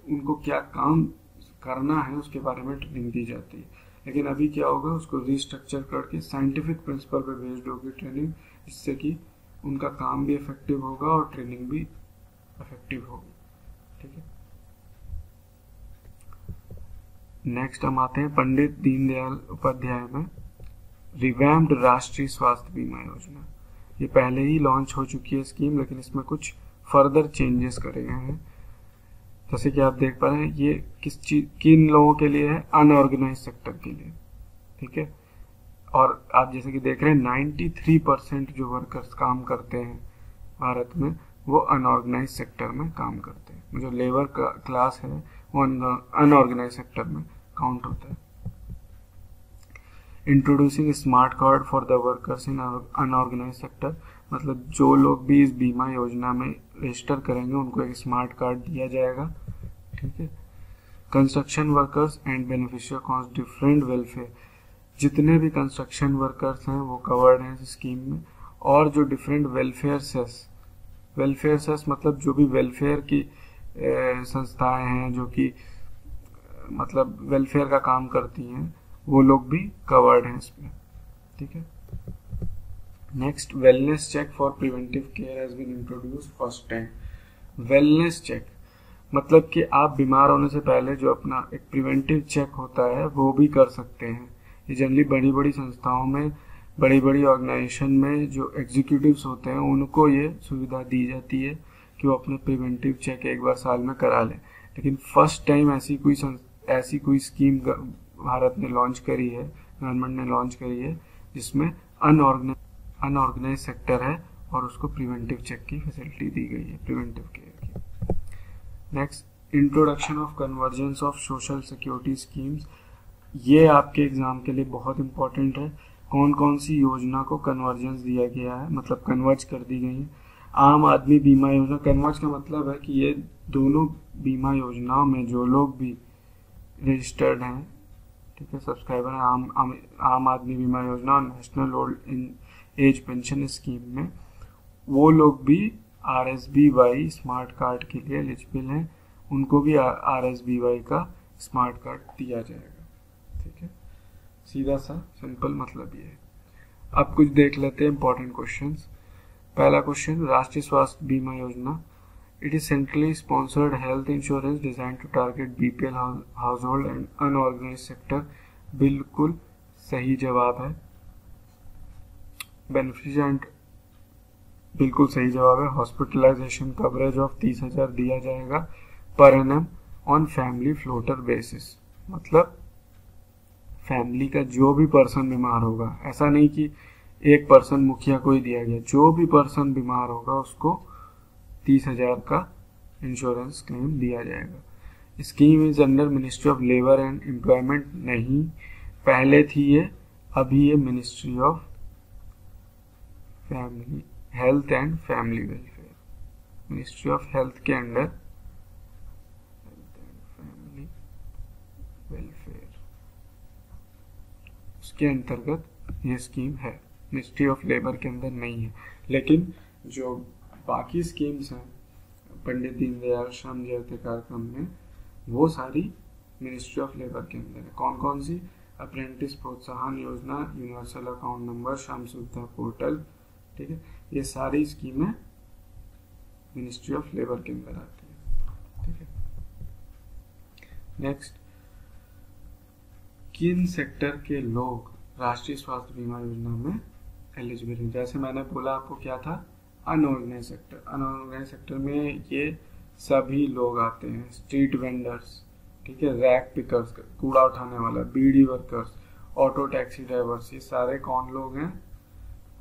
उनको क्या काम करना है उसके बारे में ट्रेनिंग दी जाती है, लेकिन अभी क्या होगा उसको रिस्ट्रक्चर करके साइंटिफिक प्रिंसिपल पे बेस्ड होगी ट्रेनिंग, जिससे कि उनका काम भी इफेक्टिव होगा और ट्रेनिंग भी इफेक्टिव होगी, ठीक है। नेक्स्ट हम आते हैं पंडित दीनदयाल उपाध्याय में रिवैम्प्ड राष्ट्रीय स्वास्थ्य बीमा योजना। ये पहले ही लॉन्च हो चुकी है स्कीम, लेकिन इसमें कुछ फर्दर चेंजेस करे गए हैं। जैसे कि आप देख पा रहे हैं ये किन लोगों के लिए है, अनऑर्गेनाइज सेक्टर के लिए, ठीक है। और आप जैसे कि देख रहे हैं 93% जो वर्कर्स काम करते हैं भारत में वो अनऑर्गेनाइज सेक्टर में काम करते हैं। जो लेबर क्लास है वो अनऑर्गेनाइज सेक्टर में काउंट होता है। Introducing smart card for the workers in unorganised sector, मतलब जो लोग भी इस बीमा योजना में रजिस्टर करेंगे उनको एक स्मार्ट कार्ड दिया जाएगा, ठीक है। Construction workers and beneficial cons different welfare, जितने भी कंस्ट्रक्शन वर्कर्स हैं वो कवर्ड हैं इस स्कीम में। और जो डिफरेंट वेलफेयर सेस मतलब जो भी वेलफेयर की संस्थाएं हैं जो कि मतलब वेलफेयर का काम करती हैं वो लोग भी कवर्ड हैं इसमें, ठीक है। Next, wellness check for preventive care has been introduced first time. Wellness check मतलब कि आप बीमार होने से पहले जो अपना एक प्रिवेंटिव चेक होता है वो भी कर सकते हैं। ये जनरली बड़ी बड़ी संस्थाओं में, बड़ी बड़ी ऑर्गेनाइजेशन में जो एग्जीक्यूटिव्स होते हैं उनको ये सुविधा दी जाती है कि वो अपने प्रिवेंटिव चेक एक बार साल में करा लें। लेकिन फर्स्ट टाइम ऐसी कोई स्कीम भारत ने लॉन्च करी है, गवर्नमेंट ने लॉन्च करी है, जिसमें अनऑर्गेनाइज सेक्टर है और उसको प्रिवेंटिव चेक की फैसिलिटी दी गई है, प्रिवेंटिव केयर की। Next, introduction of convergence of social security schemes. ये आपके एग्जाम के लिए बहुत इंपॉर्टेंट है। कौन कौन सी योजना को कन्वर्जेंस दिया गया है, मतलब कन्वर्ज कर दी गई है। आम आदमी बीमा योजना, कन्वर्ज का मतलब है कि ये दोनों बीमा योजनाओं में जो लोग भी रजिस्टर्ड हैं, ठीक है, सब्सक्राइबर हैं आम आदमी बीमा योजना और national old age pension scheme में, वो लोग भी RSBY स्मार्ट कार्ड के लिए एलिजिबल हैं, उनको भी RSBY का स्मार्ट कार्ड दिया जाएगा, ठीक है। सीधा सा सिंपल मतलब ये है। अब कुछ देख लेते हैं इंपॉर्टेंट क्वेश्चंस। पहला क्वेश्चन, राष्ट्रीय Swasthya Bima Yojana, it is centrally sponsored health insurance design to target BPL household and unorganised sector. बिल्कुल सही जवाब है। बेनिफिशिएंट, बिल्कुल सही जवाब है। हॉस्पिटलाइजेशन कवरेज ऑफ 30,000 दिया जाएगा per annum on family floater basis, मतलब फैमिली का जो भी पर्सन बीमार होगा, ऐसा नहीं कि एक पर्सन मुखिया को ही दिया गया, जो भी पर्सन बीमार होगा उसको 30,000 का इंश्योरेंस क्लेम दिया जाएगा। Scheme is under ministry of labour and employment, नहीं पहले थी ये, अभी ये ministry of family health and family welfare, ministry of health के under health and family welfare, उसके अंतर्गत ये स्कीम है, मिनिस्ट्री ऑफ लेबर के अंदर नहीं है। लेकिन जो बाकी स्कीम्स हैं पंडित दीनदयाल श्रम ज्योति कार्यक्रम में, वो सारी मिनिस्ट्री ऑफ लेबर के अंदर है। कौन कौन सी? अप्रेंटिस प्रोत्साहन योजना, यूनिवर्सल अकाउंट नंबर, श्रम सुविधा पोर्टल, ठीक है, ये सारी स्कीमें मिनिस्ट्री ऑफ लेबर के अंदर आती है। ठीक है, नेक्स्ट, किन सेक्टर के लोग राष्ट्रीय स्वास्थ्य बीमा योजना में एलिजिबल हैं? जैसे मैंने बोला आपको क्या था, अनऑर्गेनाइज सेक्टर। अनऑर्गेनाइज सेक्टर में ये सभी लोग आते हैं, स्ट्रीट वेंडर्स, ठीक है, रैक पिकर्स, कूड़ा उठाने वाला, beedi workers, auto taxi drivers, ये सारे कौन लोग हैं?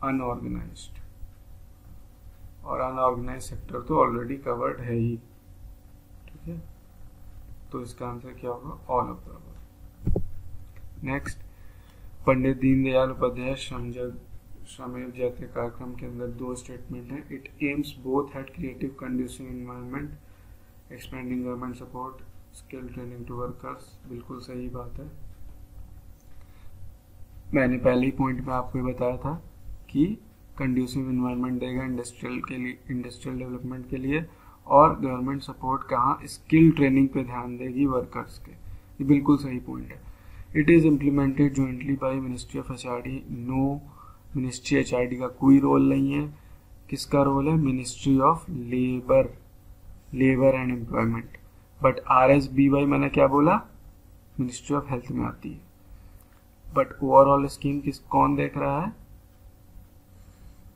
अनऑर्गेनाइज्ड। और अनऑर्गेनाइज सेक्टर तो ऑलरेडी कवर्ड है ही, ठीक है, तो इसका आंसर क्या होगा? All of the above. Next, Pandit Deendayal Upadhyay Shramev Jayate कार्यक्रम के अंदर दो स्टेटमेंट है। It aims both at creative conducive environment, expending government support, skill training to workers, बिल्कुल सही बात है। मैंने पहले ही पॉइंट में आपको बताया था कि कंड्यूसिव एनवायरनमेंट देगा इंडस्ट्रियल के लिए, इंडस्ट्रियल डेवलपमेंट के लिए, और गवर्नमेंट सपोर्ट कहाँ? स्किल ट्रेनिंग पे ध्यान देगी वर्कर्स के, ये बिल्कुल सही पॉइंट है। It is implemented jointly by ministry of HRD, no ministry HRD का कोई रोल नहीं है। किसका रोल है? Ministry of labour, labour and employment. But RSBY मैंने क्या बोला? मिनिस्ट्री ऑफ हेल्थ में आती है। बट ओवरऑल स्कीम कौन देख रहा है?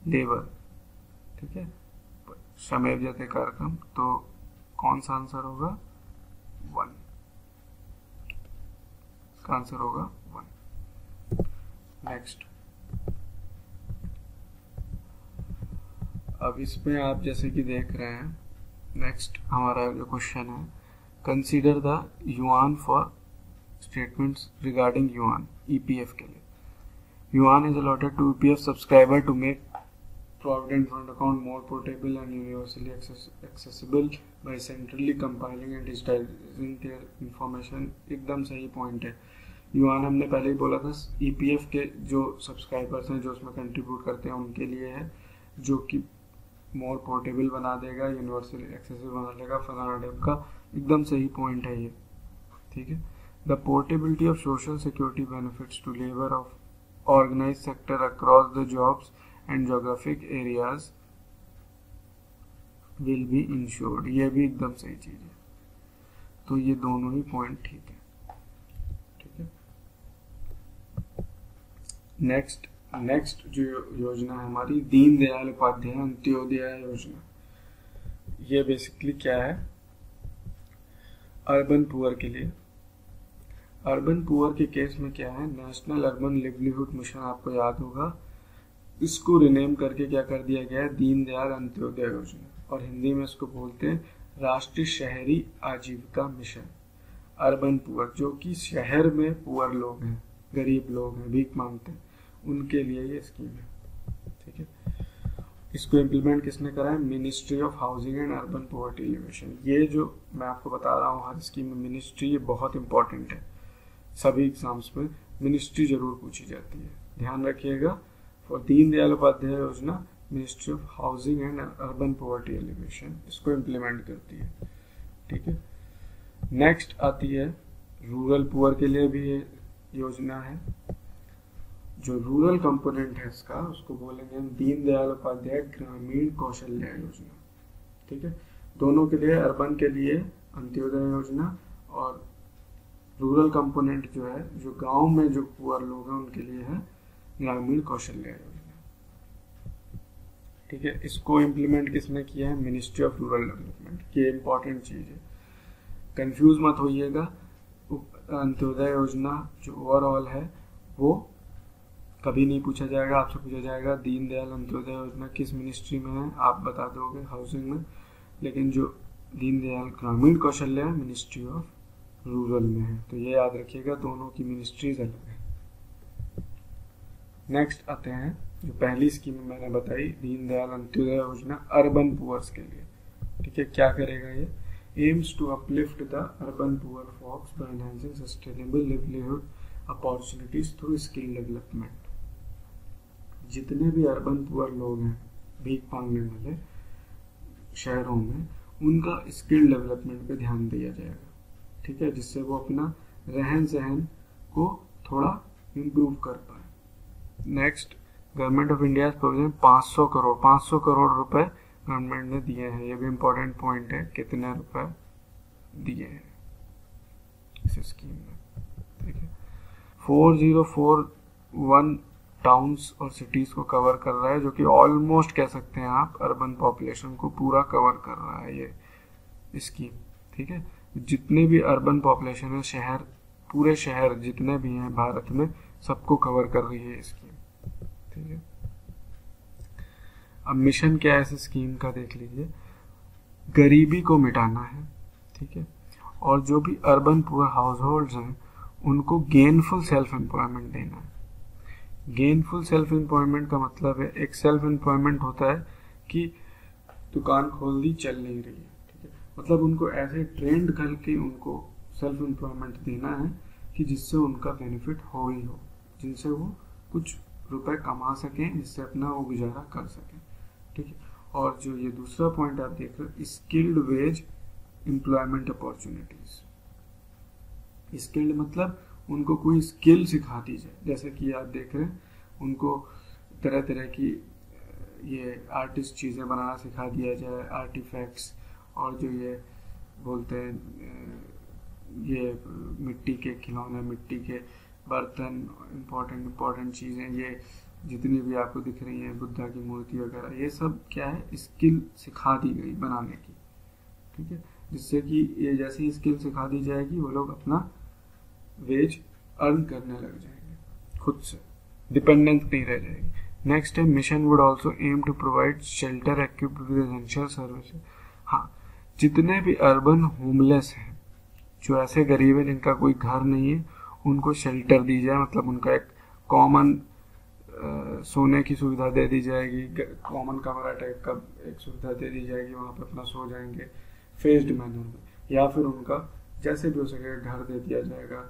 लेबर, ठीक है, श्रमेव जयते कार्यक्रम, तो कौन सा आंसर होगा? 1, इसका आंसर होगा 1। नेक्स्ट, अब इसमें आप जैसे कि देख रहे हैं, नेक्स्ट हमारा जो क्वेश्चन है, consider the UAN for statements regarding UAN EPF के लिए। UAN is allotted to EPF subscriber to make provident fund account more portable and universally accessible by centrally compiling and digitising their information. एकदम सही point है। Yuan हमने पहले ही बोला था, EPF के जो सब्सक्राइबर्स हैं, जो उसमें कंट्रीब्यूट करते हैं, उनके लिए है, जो कि मोर पोर्टेबल बना देगा, यूनिवर्सल एक्सेसिबल बना देगा, फलाना टाइप का। एकदम सही पॉइंट है ये, ठीक है। The portability of social security benefits to labour of organised sector across the jobs and geographic areas will be insured, ये भी एकदम सही चीज है। तो ये दोनों ही पॉइंट ठीक है, ठीक है। नेक्स्ट जो योजना है हमारी, दीनदयाल उपाध्याय अंत्योदय योजना। ये बेसिकली क्या है? अर्बन पुअर के लिए। अर्बन पुअर के केस में क्या है, नेशनल अर्बन लिवलीहुड मिशन, आपको याद होगा, इसको रिनेम करके क्या कर दिया गया है? दीनदयाल अंत्योदय योजना, और हिंदी में इसको बोलते हैं राष्ट्रीय शहरी आजीविका मिशन। अर्बन पुअर, जो कि शहर में पुअर लोग हैं, गरीब लोग हैं, भीख मांगते हैं, उनके लिए ये स्कीम है, ठीक है। इसको इम्प्लीमेंट किसने करा है? Ministry of housing and urban poverty elevation. ये जो मैं आपको बता रहा हूँ, हर स्कीम में मिनिस्ट्री ये बहुत इंपॉर्टेंट है। सभी एग्जाम्स में मिनिस्ट्री जरूर पूछी जाती है, ध्यान रखिएगा। फॉर दीनदयाल उपाध्याय योजना, ministry of housing and urban poverty elevation इसको इम्प्लीमेंट करती है, ठीक है। नेक्स्ट आती है रूरल पुअर के लिए भी ये योजना है। जो रूरल कंपोनेंट है इसका, उसको बोलेंगे हम दीनदयाल उपाध्याय ग्रामीण कौशल्य योजना, ठीक है। दोनों के लिए, अर्बन के लिए अंत्योदय योजना, और रूरल कंपोनेंट जो है, जो गांव में जो पुअर लोग हैं, उनके लिए है ग्रामीण कौशल्य योजना, ठीक है। इसको इम्प्लीमेंट किसने किया है? Ministry of rural development. ये इंपॉर्टेंट चीज है, कंफ्यूज मत होइएगा। अंत्योदय योजना जो ओवरऑल है वो कभी नहीं पूछा जाएगा, आपसे पूछा जाएगा दीनदयाल अंत्योदय योजना किस मिनिस्ट्री में है, आप बता दोगे हाउसिंग में, लेकिन जो दीनदयाल ग्रामीण कौशल्य है मिनिस्ट्री ऑफ रूरल में है। तो ये याद रखिएगा, दोनों की मिनिस्ट्रीज अलग है। नेक्स्ट आते हैं जो पहली स्कीम मैंने बताई, दीनदयाल अंत्योदय योजना अर्बन पुअर्स के लिए। ठीक है, क्या करेगा ये? Aims to uplift the urban poor folks by enhancing sustainable livelihood opportunities through skill development. जितने भी अर्बन पुअर लोग हैं, भीख मांगने वाले शहरों में, उनका स्किल डेवलपमेंट पे ध्यान दिया जाएगा। ठीक है, जिससे वो अपना रहन सहन को थोड़ा इम्प्रूव कर पाए। Next, government of India provision 500 crore रुपए गवर्नमेंट ने दिए हैं। ये भी इम्पोर्टेंट पॉइंट है, कितने रुपए दिए हैं इस स्कीम में। ठीक है, 4041 टाउन्स और सिटीज को कवर कर रहा है, जो कि ऑलमोस्ट कह सकते हैं आप अर्बन पॉपुलेशन को पूरा कवर कर रहा है ये स्कीम। ठीक है, जितने भी अर्बन पॉपुलेशन है, शहर, पूरे शहर जितने भी हैं भारत में, सबको कवर कर रही है स्कीम। ठीक है, अब मिशन क्या है इस स्कीम का देख लीजिए। गरीबी को मिटाना है। ठीक है, और जो भी अर्बन पुअर हाउस होल्ड्स हैं उनको गेनफुल सेल्फ एम्प्लॉयमेंट देना है। गेनफुल सेल्फ एम्प्लॉयमेंट का मतलब है, एक सेल्फ एम्प्लॉयमेंट होता है कि दुकान खोल दी, चल नहीं रही है। ठीक है, मतलब उनको ऐसे ट्रेंड करके उनको सेल्फ एम्प्लॉयमेंट देना है कि जिससे उनका बेनिफिट हो ही हो, जिनसे वो कुछ रुपए कमा सकें, जिससे अपना वो गुजारा कर सकें। ठीक है, और जो ये दूसरा पॉइंट आप देख रहे हो, skilled veg employment opportunities. Skilled मतलब उनको कोई स्किल सिखा दी जाए, जैसे कि आप देख रहे हैं उनको तरह तरह की ये आर्टिस्ट चीज़ें बनाना सिखा दिया जाए, आर्टिफैक्ट्स, और जो ये बोलते हैं ये मिट्टी के खिलौने, मिट्टी के बर्तन, इम्पोर्टेंट चीज़ें, ये जितनी भी आपको दिख रही हैं, बुद्धा की मूर्ति वगैरह, ये सब क्या है, स्किल सिखा दी गई बनाने की। ठीक है, जिससे कि ये जैसे ही स्किल सिखा दी जाएगी, वो लोग अपना वेज अर्न करने लग जाएंगे, खुद से डिपेंडेंट नहीं रह जाएगी। नेक्स्ट है, mission would also aim to provide shelter equipped with essential services. हाँ, जितने भी अर्बन होमलेस हैं, जो ऐसे गरीब हैं जिनका कोई घर नहीं है, उनको शेल्टर दी जाए, मतलब उनका एक कॉमन सोने की सुविधा दे दी जाएगी, कॉमन कमरा टाइप का एक सुविधा दे दी जाएगी, वहाँ पे अपना सो जाएंगे फेस्ड मैनर में, या फिर उनका जैसे भी हो सके घर दे दिया जाएगा,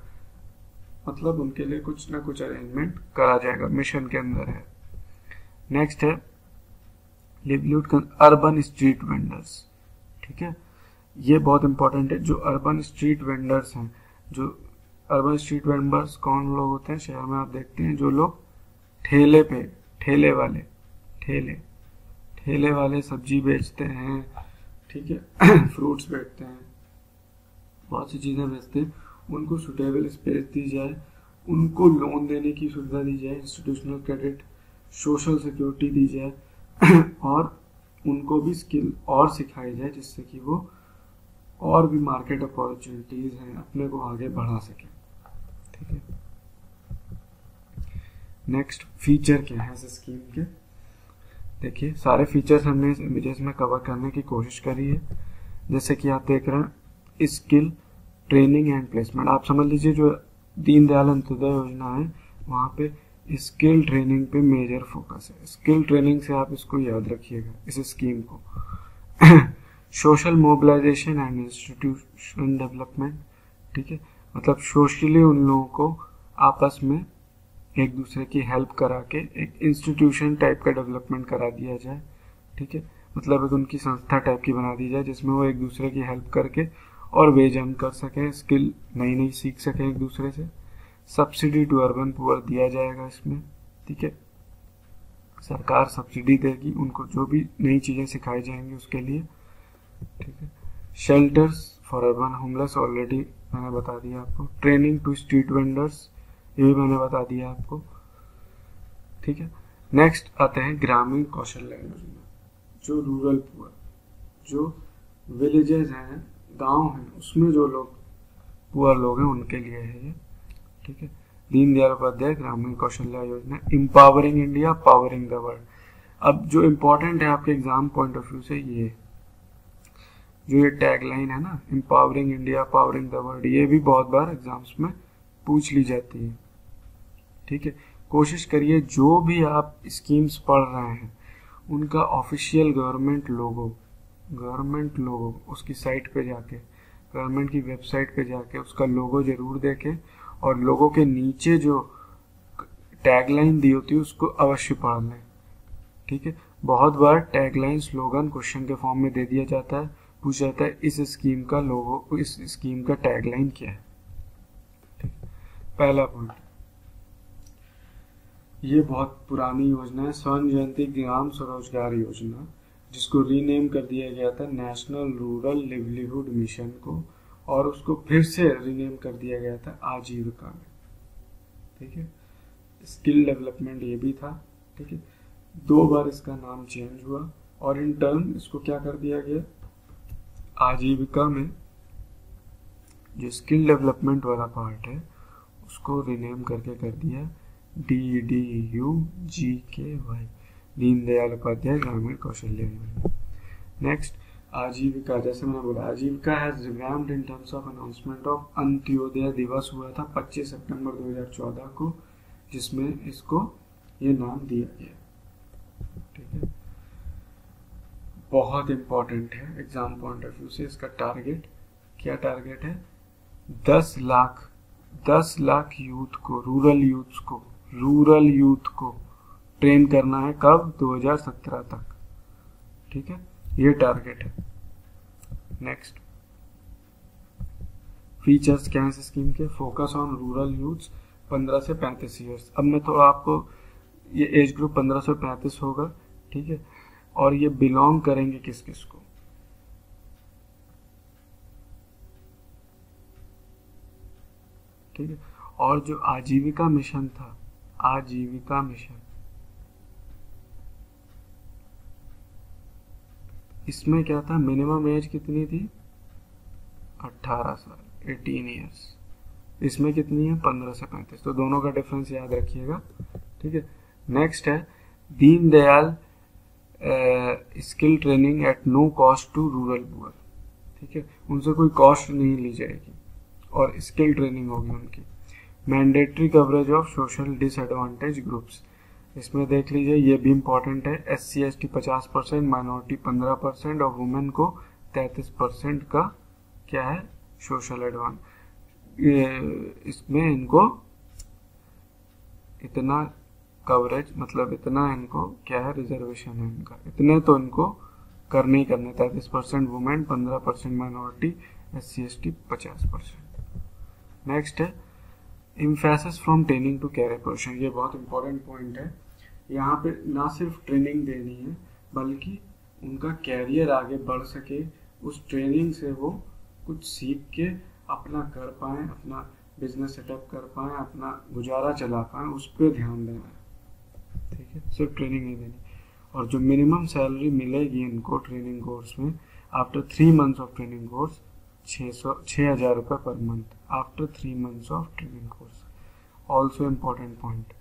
मतलब उनके लिए कुछ ना कुछ अरेंजमेंट करा जाएगा, मिशन के अंदर है। नेक्स्ट है लिवलीहुड अर्बन स्ट्रीट वेंडर्स। ठीक है, ये बहुत इंपॉर्टेंट है। जो अर्बन स्ट्रीट वेंडर्स हैं, जो अर्बन स्ट्रीट वेंडर्स कौन लोग होते हैं? शहर में आप देखते हैं जो लोग ठेले पे, ठेले वाले सब्जी बेचते हैं, ठीक है, फ्रूट्स बेचते हैं, बहुत सी चीज़ें बेचते हैं, उनको सुटेबल स्पेस दी जाए, उनको लोन देने की सुविधा दी जाए, इंस्टीट्यूशनल क्रेडिट, सोशल सिक्योरिटी दी जाए, और उनको भी स्किल और सिखाई जाए, जिससे कि वो और भी मार्केट अपॉर्चुनिटीज हैं अपने को आगे बढ़ा सके। ठीक है, नेक्स्ट फीचर क्या है इस स्कीम के? देखिए, सारे फीचर्स हमने इस इमेजेस में कवर करने की कोशिश करी है। जैसे कि आप देख रहे हैं, स्किल ट्रेनिंग एंड प्लेसमेंट। आप समझ लीजिए जो दीनदयाल अंत्योदय योजना है, वहाँ पे स्किल ट्रेनिंग पे मेजर फोकस है। स्किल ट्रेनिंग से आप इसको याद रखिएगा, इस स्कीम को। Social mobilisation and institution development. ठीक है, मतलब सोशली उन लोगों को आपस में एक दूसरे की हेल्प करा के एक इंस्टीट्यूशन टाइप का डेवलपमेंट करा दिया जाए। ठीक है, मतलब एक उनकी संस्था टाइप की बना दी जाए, जिसमें वो एक दूसरे की हेल्प करके और वेज अर्न कर सके, स्किल नई नई सीख सके एक दूसरे से। सब्सिडी टू अर्बन पुअर दिया जाएगा इसमें। ठीक है, सरकार सब्सिडी देगी उनको, जो भी नई चीज़ें सिखाई जाएंगी उसके लिए। ठीक है, shelters for urban homeless already मैंने बता दिया आपको। ट्रेनिंग टू स्ट्रीट वेंडर्स, ये भी मैंने बता दिया आपको। ठीक है, नेक्स्ट आते हैं ग्रामीण कौशल्य योजना। जो रूरल पुअर, जो विलेजेस हैं, गांव हैं, उसमें जो लोग पुअर लोग हैं, उनके लिए है ये। ठीक है, दीनदयाल उपाध्याय ग्रामीण कौशल्या योजना, empowering India, powering the world. अब जो इम्पोर्टेंट है आपके एग्जाम पॉइंट ऑफ व्यू से, ये जो ये टैगलाइन है ना, empowering India, powering the world, ये भी बहुत बार एग्जाम्स में पूछ ली जाती है। ठीक है, कोशिश करिए जो भी आप स्कीम्स पढ़ रहे हैं उनका ऑफिशियल गवर्नमेंट लोगो उसकी साइट पे जाके, गवर्नमेंट की वेबसाइट पे जाके उसका लोगो जरूर देखें, और लोगों के नीचे जो टैगलाइन दी होती है उसको अवश्य पढ़ लें। ठीक है, बहुत बार टैगलाइन स्लोगन क्वेश्चन के फॉर्म में दे दिया जाता है, पूछा जाता है इस स्कीम का लोगो, इस स्कीम का टैगलाइन क्या है। ठीक, पहला पॉइंट, ये बहुत पुरानी योजना है, स्वर्ण जयंती ग्राम स्वरोजगार योजना, जिसको रीनेम कर दिया गया था नेशनल रूरल लिवलीहुड मिशन को, और उसको फिर से रीनेम कर दिया गया था आजीविका में। ठीक है, स्किल डेवलपमेंट ये भी था। ठीक है, 2 बार इसका नाम चेंज हुआ, और इन टर्म इसको क्या कर दिया गया, आजीविका में जो स्किल डेवलपमेंट वाला पार्ट है उसको रीनेम करके कर दिया DDUGKY, दीनदयाल उपाध्याय ग्रामीण कौशल्य योजना। नेक्स्ट, आजीविका, जैसे मैंने बोला आजीविका has revamped in terms of announcement of Antyodaya दिवस हुआ था 25 सितंबर 2014 को, जिसमें इसको ये नाम दिया गया। ठीक है, बहुत इंपॉर्टेंट है एग्जाम पॉइंट ऑफ व्यू से। इसका टारगेट, क्या टारगेट है, 10 लाख यूथ को, रूरल यूथ को ट्रेन करना है, कब, 2017 तक। ठीक है, ये टारगेट है। नेक्स्ट, फीचर्स क्या है इस स्कीम के, फोकस ऑन रूरल यूथ्स 15 से 35 ईयर्स। अब मैं तो आपको, ये एज ग्रुप 15 से 35 होगा। ठीक है, और ये बिलोंग करेंगे किस किस को, ठीक है, और जो आजीविका मिशन था, आजीविका मिशन, इसमें क्या था, मिनिमम एज कितनी थी, 18 साल, 18 ईयर्स। इसमें कितनी है, 15 से 35, तो दोनों का डिफरेंस याद रखिएगा। ठीक है, नेक्स्ट है Deendayal skill training at no cost to rural poor. ठीक है, उनसे कोई कॉस्ट नहीं ली जाएगी और स्किल ट्रेनिंग होगी उनकी। Mandatory coverage of social disadvantage groups, इसमें देख लीजिए, ये भी इम्पोर्टेंट है। SC/ST 50%, माइनॉरिटी 15% और वुमेन को 33% का क्या है, सोशल एडवांस, इसमें इनको इतना कवरेज, मतलब इतना इनको क्या है, रिजर्वेशन है इनका, इतने तो इनको करने ही करने, 33% वुमेन, 15% माइनॉरिटी, SC/ST 50%। नेक्स्ट है emphasis from training to career profession, ये बहुत इंपॉर्टेंट पॉइंट है। यहाँ पे ना सिर्फ ट्रेनिंग देनी है बल्कि उनका कैरियर आगे बढ़ सके, उस ट्रेनिंग से वो कुछ सीख के अपना कर पाए, अपना बिजनेस सेटअप कर पाए, अपना गुजारा चला पाए, उस पर ध्यान देना है। ठीक है, सिर्फ ट्रेनिंग नहीं देनी। और जो मिनिमम सैलरी मिलेगी इनको ट्रेनिंग कोर्स में, after 3 months of training course 6,000 रुपये per month, after 3 months of training course, also important point.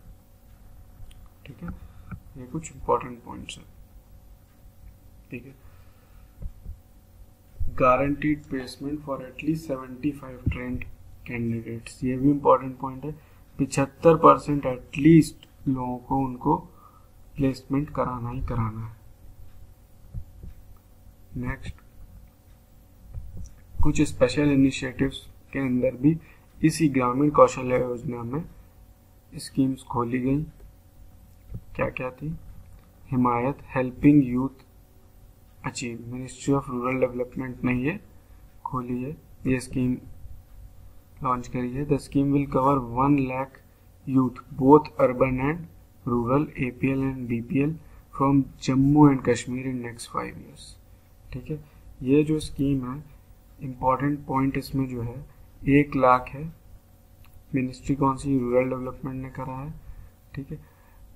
ठीक है, ये कुछ इम्पोर्टेंट पॉइंट्स हैं। ठीक है, guaranteed placement for at least 75 trend candidates, ये भी इम्पोर्टेंट पॉइंट है। 75% एटलीस्ट लोगों को उनको प्लेसमेंट कराना ही कराना है। नेक्स्ट, कुछ स्पेशल इनिशिएटिव्स के अंदर भी इसी ग्रामीण कौशल्य योजना में स्कीम्स खोली गई। क्या क्या थी, Himayat, helping youth achieve, ministry of rural development ने ये खोली है, ये स्कीम लॉन्च करी है। The scheme will cover 1 lakh youth both urban and rural, APL and BPL from Jammu and Kashmir in next 5 years. ठीक है, ये जो स्कीम है, इम्पॉर्टेंट पॉइंट इसमें जो है 1 लाख है, मिनिस्ट्री कौन सी, रूरल डेवलपमेंट ने करा है। ठीक है,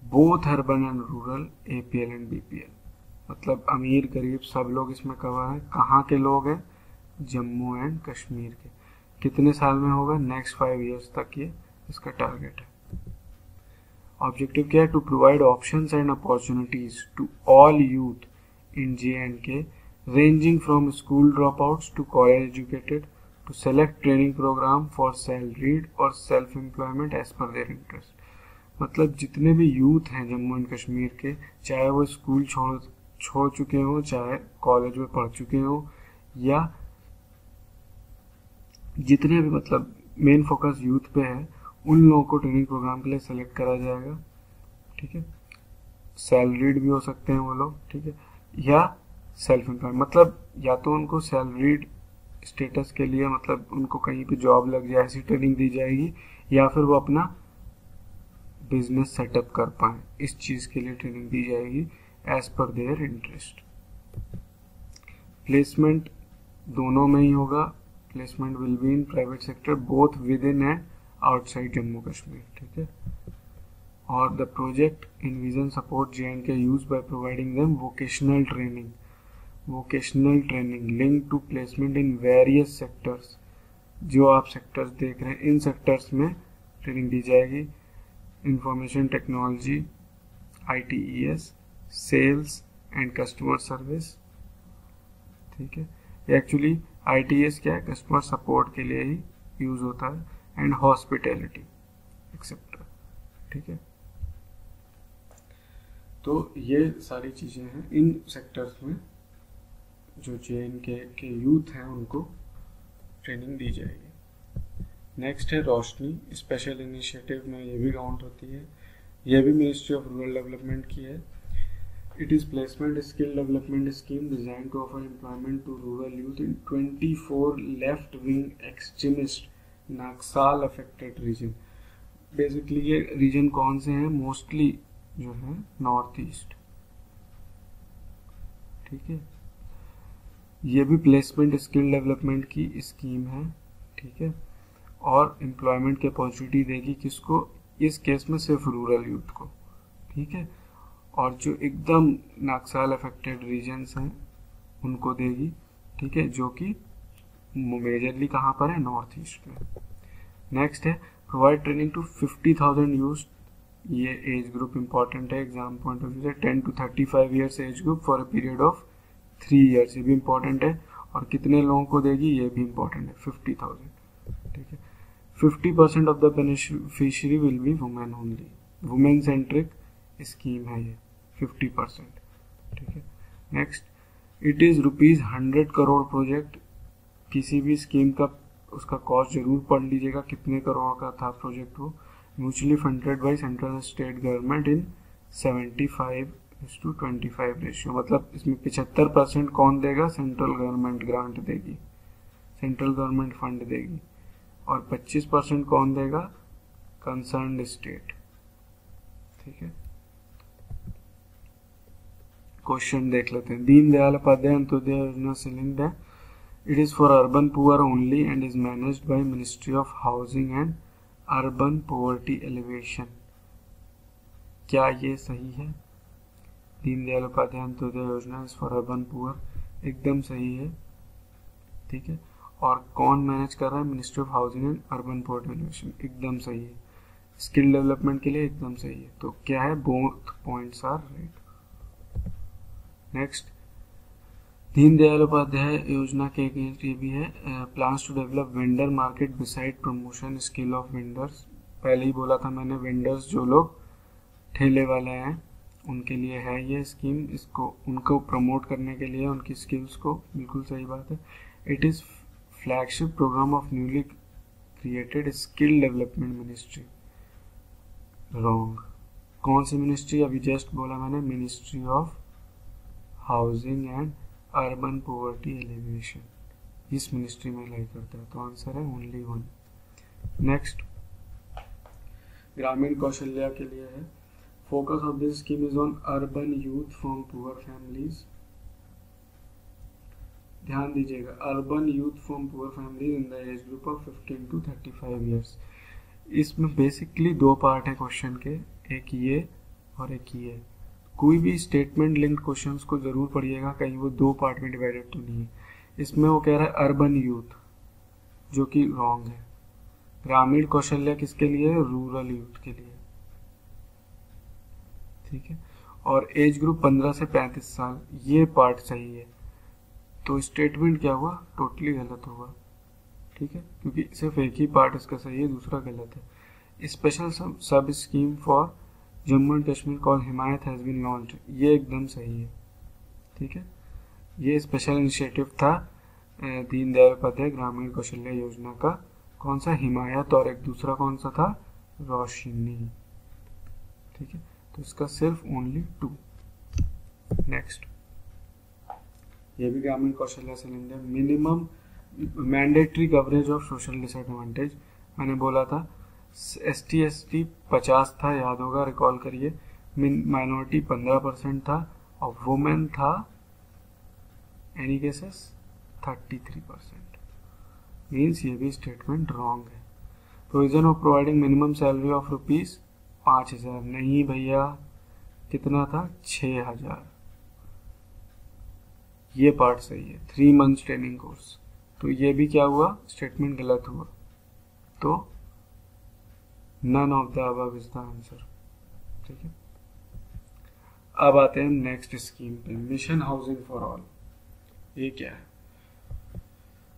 both urban and rural, APL and BPL, मतलब अमीर गरीब सब लोग इसमें कवर है। कहाँ के लोग हैं, जम्मू एंड कश्मीर के। कितने साल में होगा, नेक्स्ट 5 ईयर्स तक ये इसका टारगेट है। ऑब्जेक्टिव क्या है? To provide options and opportunities to all youth in JNK ranging from school dropouts to college educated to select training program for salaried और self employment as per their interest। मतलब जितने भी youth हैं Jammu and Kashmir के, चाहे वो school छोड़ चुके हों, चाहे कॉलेज में पढ़ चुके हों, या जितने भी, मतलब मेन फोकस यूथ पे है, उन लोगों को ट्रेनिंग प्रोग्राम के लिए सेलेक्ट करा जाएगा। ठीक है, सैलरीड भी हो सकते हैं वो लोग, ठीक है, या सेल्फ एम्प्लॉय, मतलब या तो उनको सैलरीड स्टेटस के लिए, मतलब उनको कहीं पे जॉब लग जाए ऐसी ट्रेनिंग दी जाएगी, या फिर वो अपना बिजनेस सेटअप कर पाए, इस चीज के लिए ट्रेनिंग दी जाएगी as per their interest. Placement दोनों में ही होगा। Placement will be in private sector both with in and outside Jammu Kashmir. ठीक है, और the project envision support JNK youth by providing them vocational training linked to placement in various sectors। जो आप sectors देख रहे हैं, इन सेक्टर्स में ट्रेनिंग दी जाएगी। Information technology, ITES, sales and customer service. ठीक है, एक्चुअली ITES क्या है? कस्टमर सपोर्ट के लिए ही यूज होता है, एंड हॉस्पिटैलिटी एक्सेट्रा। ठीक है, तो ये सारी चीज़ें हैं इन सेक्टर्स में जो JNK के यूथ हैं उनको ट्रेनिंग दी जाएगी। नेक्स्ट है रोशनी, स्पेशल इनिशिएटिव में ये भी काउंट होती है, ये भी मिनिस्ट्री ऑफ रूरल डेवलपमेंट की है। It is placement skill development scheme design to offer employment to rural youth in 24 left wing extremist Naxal affected region. Basically ये रीजन कौन से हैं? मोस्टली जो है नॉर्थ ईस्ट। ठीक है, ये भी प्लेसमेंट स्किल डेवलपमेंट की स्कीम है। ठीक है, और एम्प्लॉयमेंट की अपॉर्चुनिटी देगी किसको? इस केस में सिर्फ रूरल यूथ को। ठीक है, और जो एकदम नक्सल अफेक्टेड रीजन्स हैं उनको देगी। ठीक है, जो कि मेजरली कहाँ पर है? नॉर्थ ईस्ट में। नेक्स्ट है प्रोवाइड ट्रेनिंग टू 50,000 यूथ। ये एज ग्रुप इंपॉर्टेंट है एग्जाम पॉइंट ऑफ व्यू से। 10 to 35 years age group for a period of 3 years, ये भी इंपॉर्टेंट है। और कितने लोगों को देगी ये भी इंपॉर्टेंट है, 50,000। ठीक है, 50% of the beneficiary will be women only. Women centric scheme है ये, 50%। ठीक है, next, it is ₹100 crore project. किसी भी स्कीम का उसका कॉस्ट जरूर पढ़ लीजिएगा, कितने करोड़ का था प्रोजेक्ट वो। Mutually funded by central and state government in 75:25 ratio. मतलब इसमें 75% कौन देगा? सेंट्रल गवर्नमेंट ग्रांट देगी, सेंट्रल गवर्नमेंट फंड देगी, और 25% कौन देगा? Concerned state. ठीक है, क्वेश्चन देख लेते हैं। दीनदयाल उपाध्याय अंत्योदय योजना से लिंक्ड है। It is for urban poor only and is managed by ministry of housing and urban poverty elevation. क्या ये सही है? दीनदयाल उपाध्याय अंत्योदय योजना इज फॉर अर्बन पुअर, एकदम सही है। ठीक है, और कौन मैनेज कर रहा है? Ministry of housing and urban poverty elevation, एकदम सही है। स्किल डेवलपमेंट के लिए एकदम सही है। तो क्या है? Both points are right. Next, Deendayal Upadhyay Yojana के अगेंस्ट ये भी है, plans to develop vendor market beside promotion skill of vendors. पहले ही बोला था मैंने, वेंडर्स जो लोग ठेले वाले हैं उनके लिए है ये स्कीम, इसको उनको प्रमोट करने के लिए, उनकी स्किल्स को। बिल्कुल सही बात है। It is flagship programme of newly created skill development ministry. Wrong. कौन सी मिनिस्ट्री? अभी जस्ट बोला मैंने, ministry of housing and urban poverty alleviation, इस मिनिस्ट्री में लाई करता है। तो आंसर है ओनली 1। नेक्स्ट, ग्रामीण कौशल्या के लिए है। Focus of this scheme is on urban youth from poor families. ध्यान दीजिएगा, urban youth from poor families in the age group of 15 to 35 years. इसमें बेसिकली 2 पार्ट है क्वेश्चन के, एक ये और एक ये। कोई भी स्टेटमेंट लिंक्ड क्वेश्चंस को जरूर पढ़िएगा, कहीं वो 2 पार्ट में डिवाइडेड तो नहीं है। इसमें वो कह रहा है अर्बन यूथ, जो कि रॉन्ग है। ग्रामीण कौशल्य किसके लिए? रूरल यूथ के लिए, ठीक है। और एज ग्रुप 15 से 35 साल, ये पार्ट सही है। तो स्टेटमेंट क्या हुआ? टोटली गलत होगा, ठीक है, क्योंकि सिर्फ एक ही पार्ट इसका सही है, दूसरा गलत है। Special sub scheme for Jammu and Kashmir call Himayat has been launched, ये एकदम सही है, ठीक है। ये स्पेशल इनिशिएटिव था दीनदयाल उपाध्याय ग्रामीण कौशल्य योजना का। कौन सा? हिमायत, और एक दूसरा कौन सा था? रोशनी, ठीक है। तो इसका सिर्फ ओनली 2। नेक्स्ट, ये भी ग्रामीण कौशल्य से लेंगे। Minimum mandatory coverage of social disadvantage, मैंने बोला था ST ST 50 था, याद होगा, रिकॉल करिए। माइनॉरिटी 15% था, और वुमेन था एनी केसेस 33%। मीन्स ये भी स्टेटमेंट रॉन्ग है। Provision of providing minimum salary of ₹5,000, नहीं भैया, कितना था? 6,000। ये पार्ट सही है, 3 मंथ्स ट्रेनिंग कोर्स। तो ये भी क्या हुआ? स्टेटमेंट गलत हुआ। तो none of the above is the answer, ठीक है। अब आते हैं नेक्स्ट स्कीम पे, मिशन हाउसिंग फॉर ऑल। ये क्या है?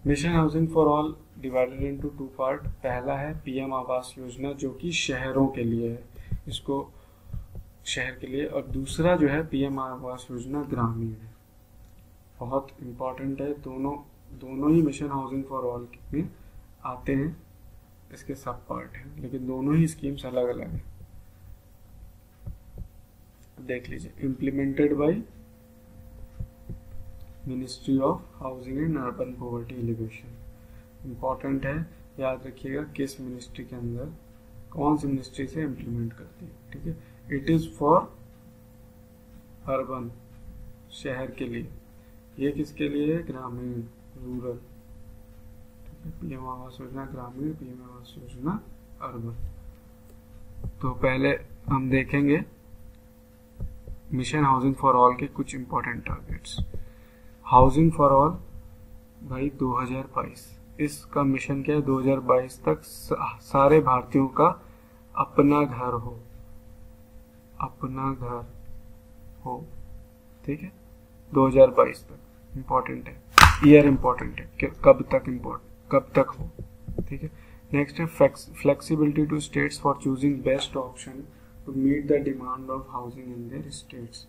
Mission housing for all divided into 2 part. पहला है PM आवास योजना, जो कि शहरों के लिए है, इसको शहर के लिए। और दूसरा जो है PM आवास योजना ग्रामीण है। बहुत इम्पोर्टेंट है, दोनों ही मिशन हाउसिंग फॉर ऑल में आते हैं, इसके सब पार्ट हैं, लेकिन दोनों ही स्कीम्स अलग अलग हैं। देख लीजिए, implemented by ministry of housing and urban poverty elevation. Important है, याद रखिएगा किस मिनिस्ट्री के अंदर, कौन सी मिनिस्ट्री से इम्प्लीमेंट करती है, ठीक है। इट इज फॉर अर्बन, शहर के लिए। ये किसके लिए है? ग्रामीण, रूरल, ठीक है। PM आवास योजना ग्रामीण, PM आवास योजना अर्बन। तो पहले हम देखेंगे मिशन हाउसिंग फॉर ऑल के कुछ important targets. Housing for all भाई 2022, इसका मिशन क्या है? 2022 तक सारे भारतीयों का अपना घर हो, अपना घर हो, ठीक है। 2022 तक इम्पोर्टेंट है, ईयर इम्पोर्टेंट है कि कब तक हो, ठीक है। नेक्स्ट है flexibility to states for choosing best option to meet the demand of housing in their states.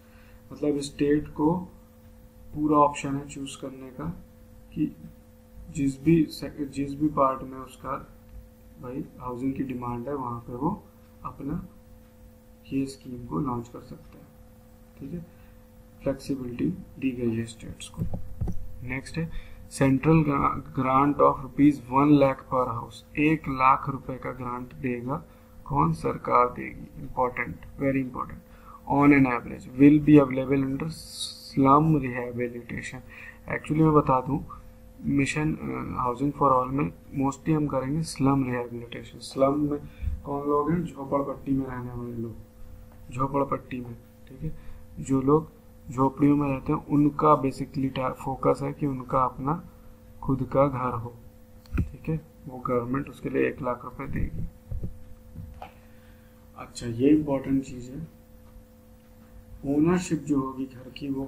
मतलब स्टेट को पूरा ऑप्शन है चूज करने का कि जिस भी पार्ट में उसका भाई हाउसिंग की डिमांड है, वहां पे वो अपना ये स्कीम को लॉन्च कर सकता है, ठीक है। फ्लेक्सिबिलिटी दी गई है स्टेट्स को। नेक्स्ट है सेंट्रल ग्रांट ऑफ ₹1 लाख पर हाउस, 1 लाख रुपए का ग्रांट देगा कौन? सरकार देगी। Important, very important. On an average will be available under slum rehabilitation. Actually मैं बता दूं, मिशन हाउसिंग फॉर ऑल में मोस्टली हम करेंगे स्लम रिहेबिलिटेशन। स्लम में कौन लोग हैं? झोपड़पट्टी में रहने वाले लोग, झोपड़पट्टी में, ठीक है। जो लोग झोपड़ियों में रहते हैं उनका बेसिकली फोकस है कि उनका अपना खुद का घर हो, ठीक है। वो गवर्नमेंट उसके लिए 1 लाख रुपए देगी। अच्छा, ये इंपॉर्टेंट चीज है, ओनरशिप जो होगी घर की वो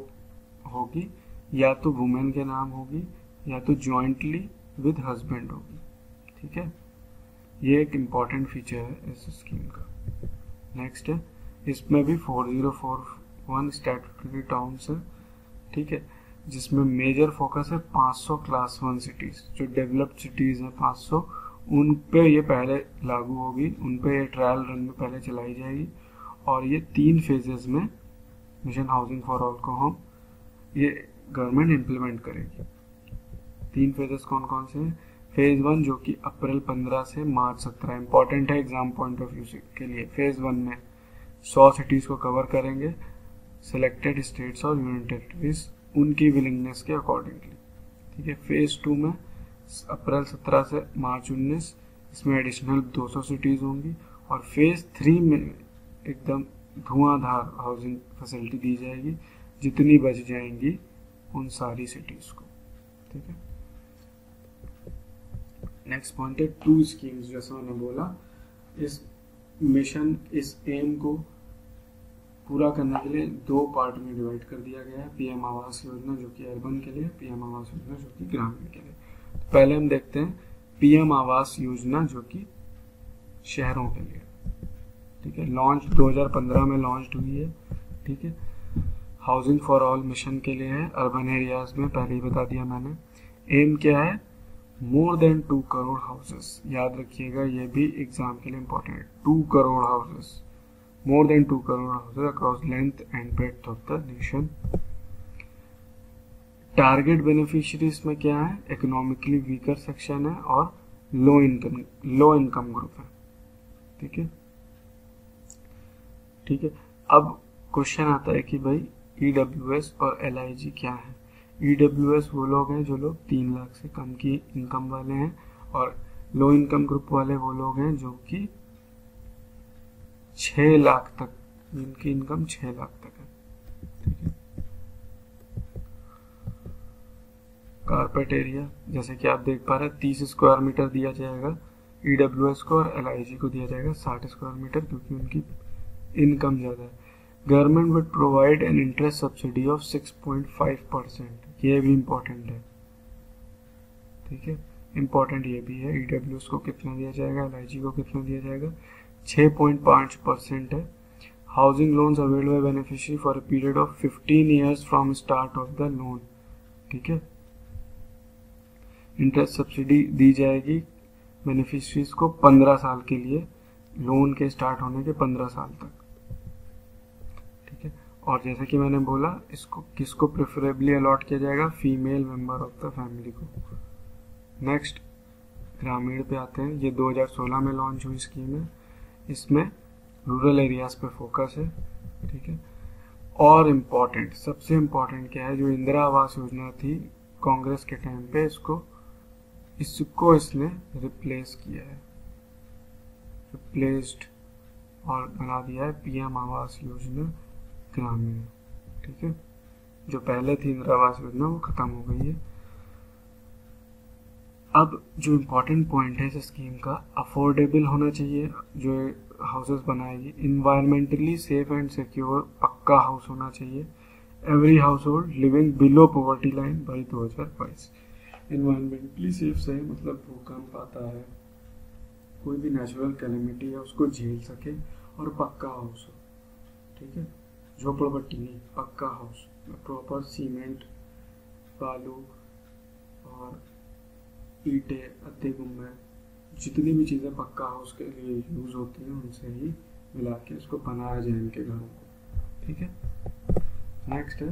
होगी या तो वुमेन के नाम होगी या तो जॉइंटली विद हस्बैंड होगी, ठीक है। ये एक इम्पॉर्टेंट फीचर है इस स्कीम का। नेक्स्ट है, इसमें भी 4041 स्टैट्यूटरी टाउन्स है, ठीक है, जिसमें मेजर फोकस है 500 क्लास 1 सिटीज, जो डेवलप्ड सिटीज हैं 500, उन पे ये पहले लागू होगी, उन पे ये ट्रायल रन में पहले चलाई जाएगी। और ये 3 फेजेस में मिशन हाउसिंग फॉर ऑल को हम ये गवर्नमेंट इम्प्लीमेंट करेगी। 3 फेजेस कौन कौन से हैं? फेज 1 जो कि अप्रैल 15 से मार्च 17, इंपॉर्टेंट है एग्जाम पॉइंट ऑफ व्यू के लिए। फेज 1 में 100 सिटीज को कवर करेंगे, सिलेक्टेड स्टेट्स और यूनियन टेरिटरीज उनकी विलिंगनेस के अकॉर्डिंगली, ठीक है। फेज 2 में अप्रैल 17 से मार्च 19, इसमें एडिशनल 200 सिटीज होंगी। और फेज 3 में एकदम धुआंधार हाउसिंग फैसिलिटी दी जाएगी, जितनी बच जाएंगी उन सारी सिटीज को, ठीक है। नेक्स्ट पॉइंट है 2 स्कीम्स। जैसा मैंने बोला, इस मिशन, इस एम को पूरा करने के लिए 2 पार्ट में डिवाइड कर दिया गया है। पीएम आवास योजना जो कि अर्बन के लिए, पीएम आवास योजना जो कि ग्रामीण के लिए। तो पहले हम देखते हैं पीएम आवास योजना जो कि शहरों के लिए, ठीक है। लॉन्च 2015 में लॉन्च हुई है, ठीक है। हाउसिंग फॉर ऑल मिशन के लिए है, अर्बन एरियाज में, पहले ही बता दिया मैंने। एम क्या है? More than 2 crore houses. याद रखिएगा, ये भी एग्जाम के लिए इंपॉर्टेंट है। 2 crore houses, more than 2 crore houses across length and breadth of the nation. Target beneficiaries में क्या है? इकोनॉमिकली वीकर सेक्शन है और लो इनकम ग्रुप है, ठीक है, ठीक है। अब क्वेश्चन आता है कि भाई ईडब्ल्यूएस और एलआईजी क्या है? ईडब्ल्यूएस वो लोग हैं जो लोग 3 लाख से कम की इनकम वाले हैं, और लो इनकम ग्रुप वाले वो लोग हैं जो कि 6 लाख तक, जिनकी इनकम 6 लाख तक है, ठीक है। कारपेट एरिया जैसे कि आप देख पा रहे हैं 30 स्क्वायर मीटर दिया जाएगा ईडब्ल्यूएस को, और एलआईजी को दिया जाएगा 60 स्क्वायर मीटर, क्योंकि उनकी इनकम ज़्यादा है। Government would provide an interest subsidy of 6.5%। ये भी इम्पोर्टेंट है, ठीक है, इम्पोर्टेंट ये भी है। ईडब्ल्यूएस को कितना दिया जाएगा, एलआईजी को कितना दिया जाएगा? 6.5% है। Housing loans available by beneficiary for a period of 15 years from start of the loan, ठीक है। इंटरेस्ट सब्सिडी दी जाएगी बेनिफिशियरीज को 15 साल के लिए, लोन के स्टार्ट होने के 15 साल तक, ठीक है। और जैसे कि मैंने बोला, इसको किसको प्रेफरेबली अलॉट किया जाएगा? Female member of the family को। नेक्स्ट ग्रामीण पे आते हैं। ये 2016 में लॉन्च हुई स्कीम है। इसमें रूरल एरियाज पे फोकस है, ठीक है। और इम्पोर्टेंट, सबसे इम्पोर्टेंट क्या है? जो इंदिरा आवास योजना थी कांग्रेस के टाइम पे, इसको इसने रिप्लेस किया है, रिप्लेस्ड, और बना दिया है पीएम आवास योजना ग्रामीण, ठीक है। जो पहले थी इंदिरा आवास योजना वो खत्म हो गई है। अब जो इम्पोर्टेंट पॉइंट है इस स्कीम का, अफोर्डेबल होना चाहिए जो हाउसेस बनाएगी, इन्वायरमेंटली सेफ एंड सिक्योर पक्का हाउस होना चाहिए, every house hold living below poverty line by 2022। Environmentally safe से मतलब भूकंप आता है, कोई भी नेचुरल कैलेमिटी है उसको झेल सके, और पक्का हाउस हो, ठीक है। झोपड़पट्टी नहीं, पक्का हाउस, प्रॉपर सीमेंट, बालू और ईंटें, अद्धे गुम्बद, जितनी भी चीज़ें पक्का हाउस के लिए यूज़ होती हैं उनसे ही मिला के इसको बनाया जाए इनके घरों को, ठीक है। नेक्स्ट है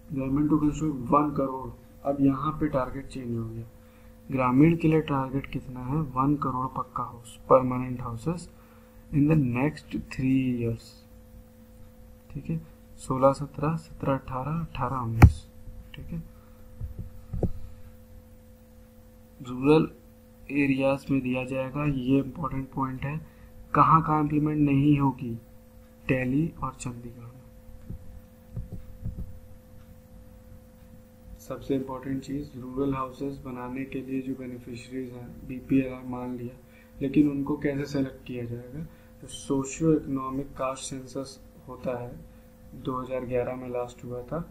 गवर्नमेंट टू कंस्ट्रक्ट 1 करोड़। अब यहाँ पे टारगेट चेंज हो गया। ग्रामीण के लिए टारगेट कितना है? 1 करोड़ पक्का house, permanent houses in the next 3 years, ठीक है। 16-17, 17-18, 18-19, ठीक है। रूरल एरियाज में दिया जाएगा। ये इम्पोर्टेंट पॉइंट है। कहाँ कहाँ इम्प्लीमेंट नहीं होगी? दिल्ली और चंडीगढ़ में। सबसे इम्पोर्टेंट चीज़, रूरल हाउसेस बनाने के लिए जो बेनिफिशरीज हैं, बीपीएल मान लिया, लेकिन उनको कैसे सेलेक्ट किया जाएगा? तो सोशियो इकोनॉमिक कास्ट सेंसस होता है, 2011 में लास्ट हुआ था,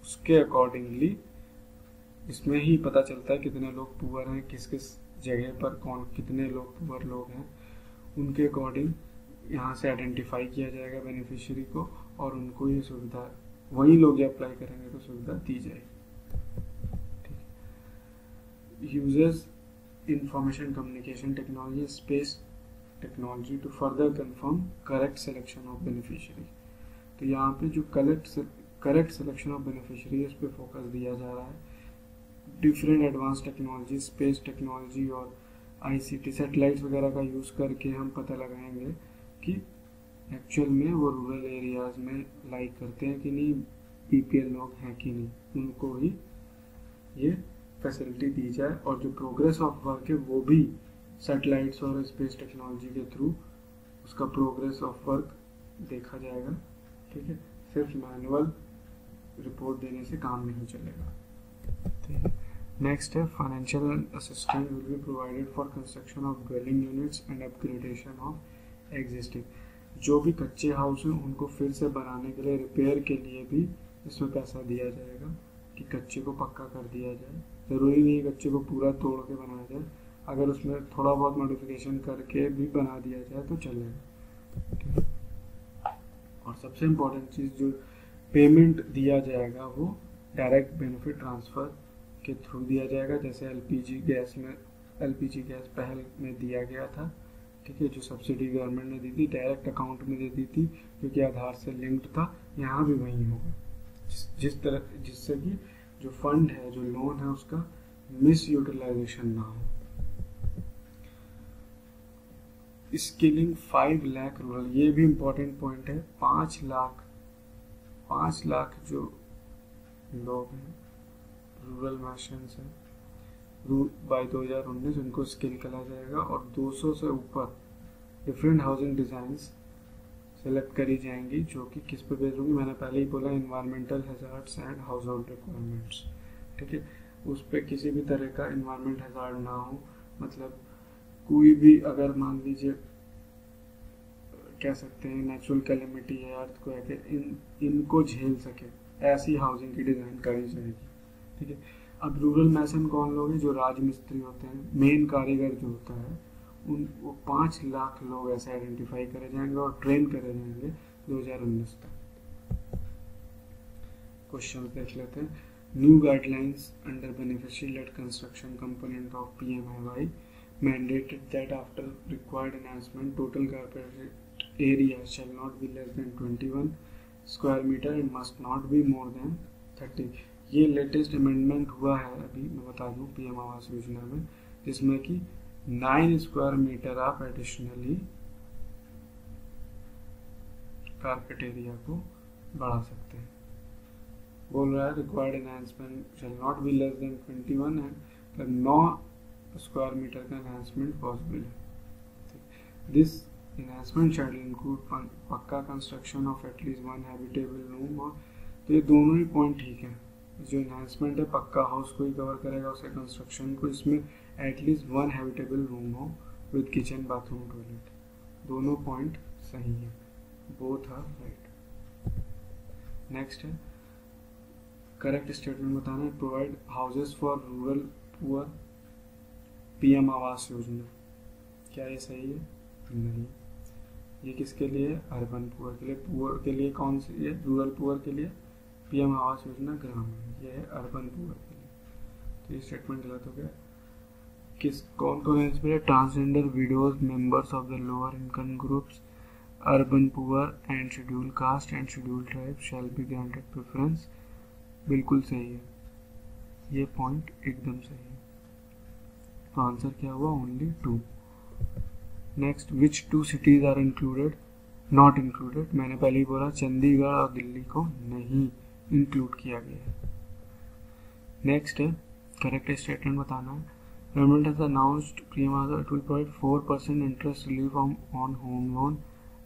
उसके अकॉर्डिंगली इसमें ही पता चलता है कितने लोग पुअर हैं, किस किस जगह पर कौन कितने लोग पुअर लोग हैं, उनके अकॉर्डिंग यहाँ से आइडेंटिफाई किया जाएगा बेनिफिशियरी को, और उनको ये सुविधा, वही लोग जो अप्लाई करेंगे तो सुविधा दी जाएगी। Uses information communication technology, space technology to further confirm correct selection of beneficiary. तो यहाँ पे जो करेक्ट सिलेक्शन ऑफ बेनिफिशियरी, इस पे फोकस दिया जा रहा है। Different advance technology, space technology और आईसीटी सैटेलाइट्स वगैरह का यूज़ करके हम पता लगाएंगे कि एक्चुअल में वो रूरल एरियाज में लाइक करते हैं कि नहीं, बीपीएल लोग हैं कि नहीं, उनको ही ये फैसिलिटी दी जाए। और जो प्रोग्रेस ऑफ वर्क है वो भी सैटेलाइट्स और स्पेस टेक्नोलॉजी के थ्रू उसका प्रोग्रेस ऑफ वर्क देखा जाएगा, ठीक है। सिर्फ मैनुअल रिपोर्ट देने से काम नहीं चलेगा, ठीक है। नेक्स्ट है financial assistance will be provided for construction of dwelling units and upgradation of existing. जो भी कच्चे हाउस हैं उनको फिर से बनाने के लिए, रिपेयर के लिए भी इसमें पैसा दिया जाएगा कि कच्चे को पक्का कर दिया जाए। ज़रूरी नहीं है कच्चे को पूरा तोड़ के बनाया जाए, अगर उसमें थोड़ा बहुत मॉडिफिकेशन करके भी बना दिया जाए तो चलेगा। और सबसे इम्पोर्टेंट चीज़, जो पेमेंट दिया जाएगा वो डायरेक्ट बेनिफिट ट्रांसफ़र के थ्रू दिया जाएगा, जैसे एलपीजी गैस पहल में दिया गया था। ठीक है, जो सब्सिडी गवर्नमेंट ने दी थी डायरेक्ट अकाउंट में दे दी थी क्योंकि आधार से लिंक्ड था। यहाँ भी वही होगा, जिससे कि जो फंड है, जो लोन है, उसका मिस यूटिलाइजेशन ना हो। स्किलिंग 5 लाख रूरल, ये भी इम्पोर्टेंट पॉइंट है। 5 लाख जो लोग हैं रूरल मैशंस हैं बाय 2019 उनको स्किल करा जाएगा, और 200 से ऊपर डिफरेंट हाउसिंग डिज़ाइंस सेलेक्ट करी जाएंगी, जो कि किस पे बेस्ड होंगी, मैंने पहले ही बोला, environmental hazards and house hold requirements. ठीक है, उस पर किसी भी तरह का इन्वायरमेंट हैजार्ड ना हो, मतलब कोई भी, अगर मान लीजिए कह सकते हैं नेचुरल कैलेमिटी है, अर्थक्वेक है, इनको झेल सके, ऐसी हाउसिंग की डिज़ाइन करी जाएगी। ठीक है, अब रूरल मैसन कौन लोग हैं? जो राजमिस्त्री होते हैं, मेन कारीगर जो होता है, वो 5 लाख लोग ऐसे आइडेंटिफाई करे जाएंगे और ट्रेन करे जाएंगे 2019 तक। क्वेश्चन देख लेते हैं। New guidelines under beneficiary led construction component of PMAY mandated that after required enhancement total carpet area shall not be less than 21 square meter and must not be more than 30। ये latest amendment हुआ है, अभी मैं बता दूं, PM Awas Yojana में, जिसमें कि 9 स्क्वायर मीटर आप एडिशनली कारपेट एरिया को बढ़ा सकते हैं। बोल रहा है required enhancement shall not be less than 21 and 9 square metre का एनहांसमेंट पॉसिबल है। This enhancement shall include pucca construction of at least 1 habitable room. और तो ये दोनों ही पॉइंट ठीक है, जो एनहांसमेंट है पक्का हाउस को ही कवर करेगा, उसके कंस्ट्रक्शन को, इसमें एटलीस्ट 1 हैबिटेबल रूम हो विद किचन बाथरूम टॉयलेट। दोनों पॉइंट सही है, बोथ आर राइट। नेक्स्ट है करेक्ट स्टेटमेंट बताना है। Provide houses for rural poor PM Awas Yojana. क्या ये सही है? नहीं। ये किसके लिए? अर्बन पुअर के लिए। पुअर के लिए कौन सी है? रूरल पुअर के लिए PM आवास योजना ग्रामीण, ये है अर्बन पुअर के लिए। तो ये स्टेटमेंट गलत हो गया। कौन कौन है इसमें? Transgender widows, members of the lower income groups, urban poor and schedule caste and schedule tribe shall be granted preference. बिल्कुल सही है, ये पॉइंट एकदम सही है। तो आंसर क्या हुआ? Only 2। Next, which 2 cities are included? Not included. मैंने पहले ही बोला चंडीगढ़ और दिल्ली को नहीं इंक्लूड किया गया है। नेक्स्ट है करेक्ट स्टेटमेंट बताना है। Government has announced PM Awas it will provide 4% interest relief on home loan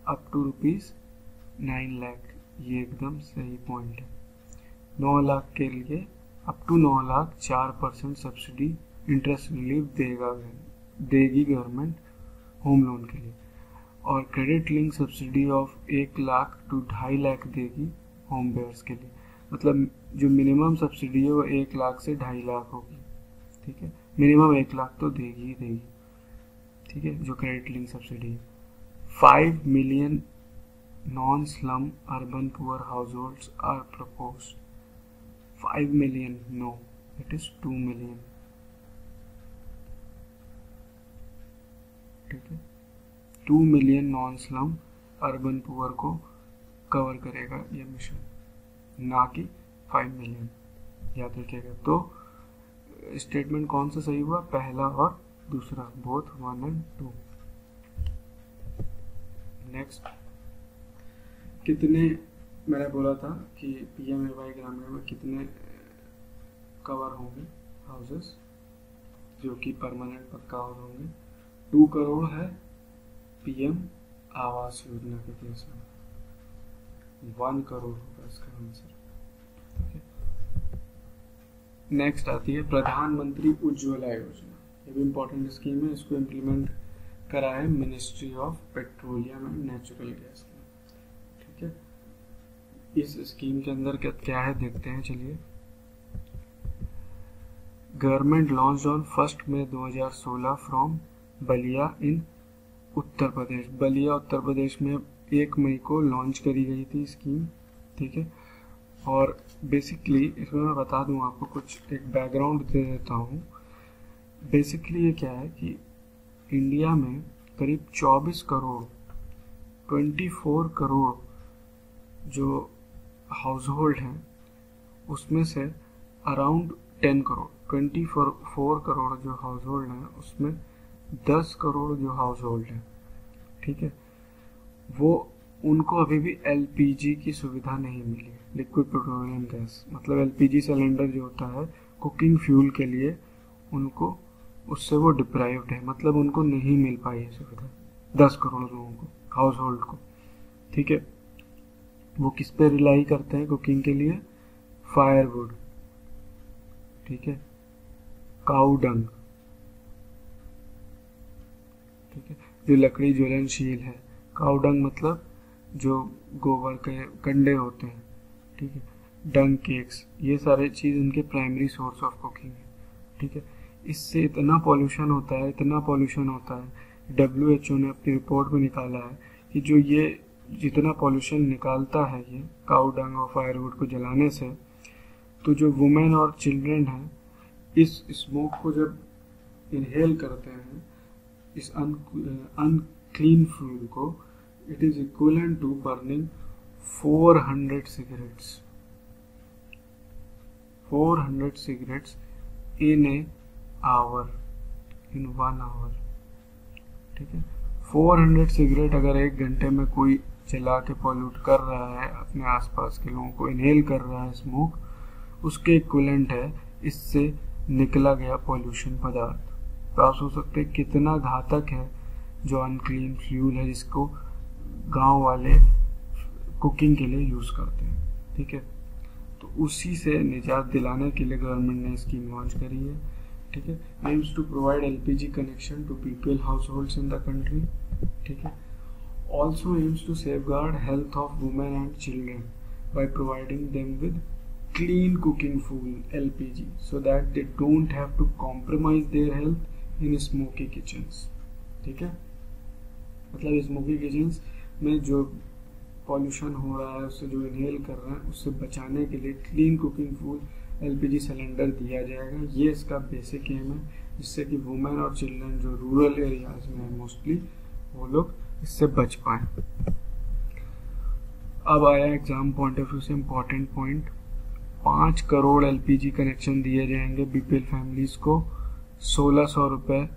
up to ₹9 lakh. ये एकदम सही पॉइंट है। 9 लाख के लिए up to 9 lakh 4% subsidy interest relief देगी गवर्नमेंट होम लोन के लिए, और credit link subsidy of 1 lakh to 2.5 lakh देगी होम बेयर्स के लिए। मतलब जो मिनिमम सब्सिडी है वो 1 लाख से 2.5 लाख होगी। ठीक है, मिनिमम 1 लाख तो देगी ही देगी। ठीक है, जो क्रेडिट लिंक सब्सिडी है। 5 million non slum urban poor households are proposed. 5 million, no, it is 2 million. ठीक है, 2 million non slum urban poor को कवर करेगा ये मिशन, ना कि 5 मिलियन। याद रखिएगा। तो स्टेटमेंट कौन सा सही हुआ? पहला और दूसरा, बोथ 1 and 2। नेक्स्ट, कितने, मैंने बोला था कि PMAY ग्रामीण में कितने कवर होंगे हाउसेस जो कि परमानेंट पक्का हाउस होंगे? 2 करोड़ है PM आवास योजना के केस में। 1 करोड़ होगा इसका आंसर। नेक्स्ट आती है प्रधानमंत्री उज्ज्वला योजना। ये भी इम्पोर्टेंट स्कीम है, इसको इम्प्लीमेंट करा है ministry of petroleum and natural gas ने। ठीक है, इस स्कीम के अंदर क्या है देखते हैं, चलिए। Government launch on 1 May 2016 from Ballia in Uttar Pradesh. Ballia Uttar Pradesh में 1 मई को लॉन्च करी गई थी स्कीम। ठीक है, और बेसिकली इसमें मैं बता दूं आपको, कुछ एक बैकग्राउंड दे देता हूँ। बेसिकली ये क्या है कि इंडिया में करीब 24 करोड़ 24 करोड़ जो हाउस होल्ड हैं, उसमें से अराउंड 10 करोड़ 24 करोड़ जो हाउस होल्ड हैं, उसमें 10 करोड़ जो हाउस होल्ड हैं, ठीक है, वो उनको अभी भी एलपीजी की सुविधा नहीं मिली है, लिक्विड पेट्रोलियम गैस। मतलब एलपीजी सिलेंडर जो होता है कुकिंग फ्यूल के लिए, उनको उससे वो डिप्राइव्ड है, मतलब उनको नहीं मिल पाई है सुविधा 10 करोड़ लोगों को, हाउस होल्ड को। ठीक है, वो किस पे रिलाई करते हैं कुकिंग के लिए? फायरवुड, ठीक है, काऊ डंग, ठीक है, जो लकड़ी ज्वलनशील है। काऊ डंग मतलब जो गोबर के कंडे होते हैं, ठीक है, डंग केक्स, ये सारे चीज़ इनके प्राइमरी सोर्स ऑफ कुकिंग है। ठीक है, इससे इतना पॉल्यूशन होता है, इतना पॉल्यूशन होता है। WHO ने अपनी रिपोर्ट में निकाला है कि जो ये जितना पॉल्यूशन निकालता है ये काऊ डंग और फायरवुड को जलाने से, तो जो वुमेन और चिल्ड्रन हैं इस स्मोक को जब इनहेल करते हैं, इस अनक्लीन फ्यूल को, it is equivalent to burning 400 cigarettes 400 cigarettes in a hour, in 1 hour। ठीक है, 400 सिगरेट अगर 1 घंटे में कोई जला के पॉल्यूट कर रहा है, अपने आसपास के लोगों को इनहेल कर रहा है स्मोक, उसके इक्विवेलेंट है इससे निकला गया पॉल्यूशन पदार्थ। तो आप सोच सकते हैं कितना घातक है जो अनक्लीन फ्यूल है, जिसको गांव वाले कुकिंग के लिए यूज करते हैं। ठीक है, तो उसी से निजात दिलाने के लिए गवर्नमेंट ने स्कीम लॉन्च करी है। ठीक है, aims to provide LPG connection to BPL households in the country. ठीक है, also aims to safeguard health of women and children by providing them with clean cooking fuel LPG so that they don't have to compromise their health in smoky kitchens। ठीक है, मतलब smoky kitchens में जो pollution हो रहा है, उससे जो इनहेल कर रहे हैं, उससे बचाने के लिए clean cooking fuel LPG cylinder दिया जाएगा। ये इसका बेसिक एम है, जिससे कि वुमेन और चिल्ड्रन जो रूरल एरियाज में है मोस्टली, वो लोग इससे बच पाए। अब आया एग्जाम पॉइंट ऑफ व्यू से important point. 5 crore LPG connection दिए जाएंगे बीपीएल फैमिलीज को। 1600 रुपये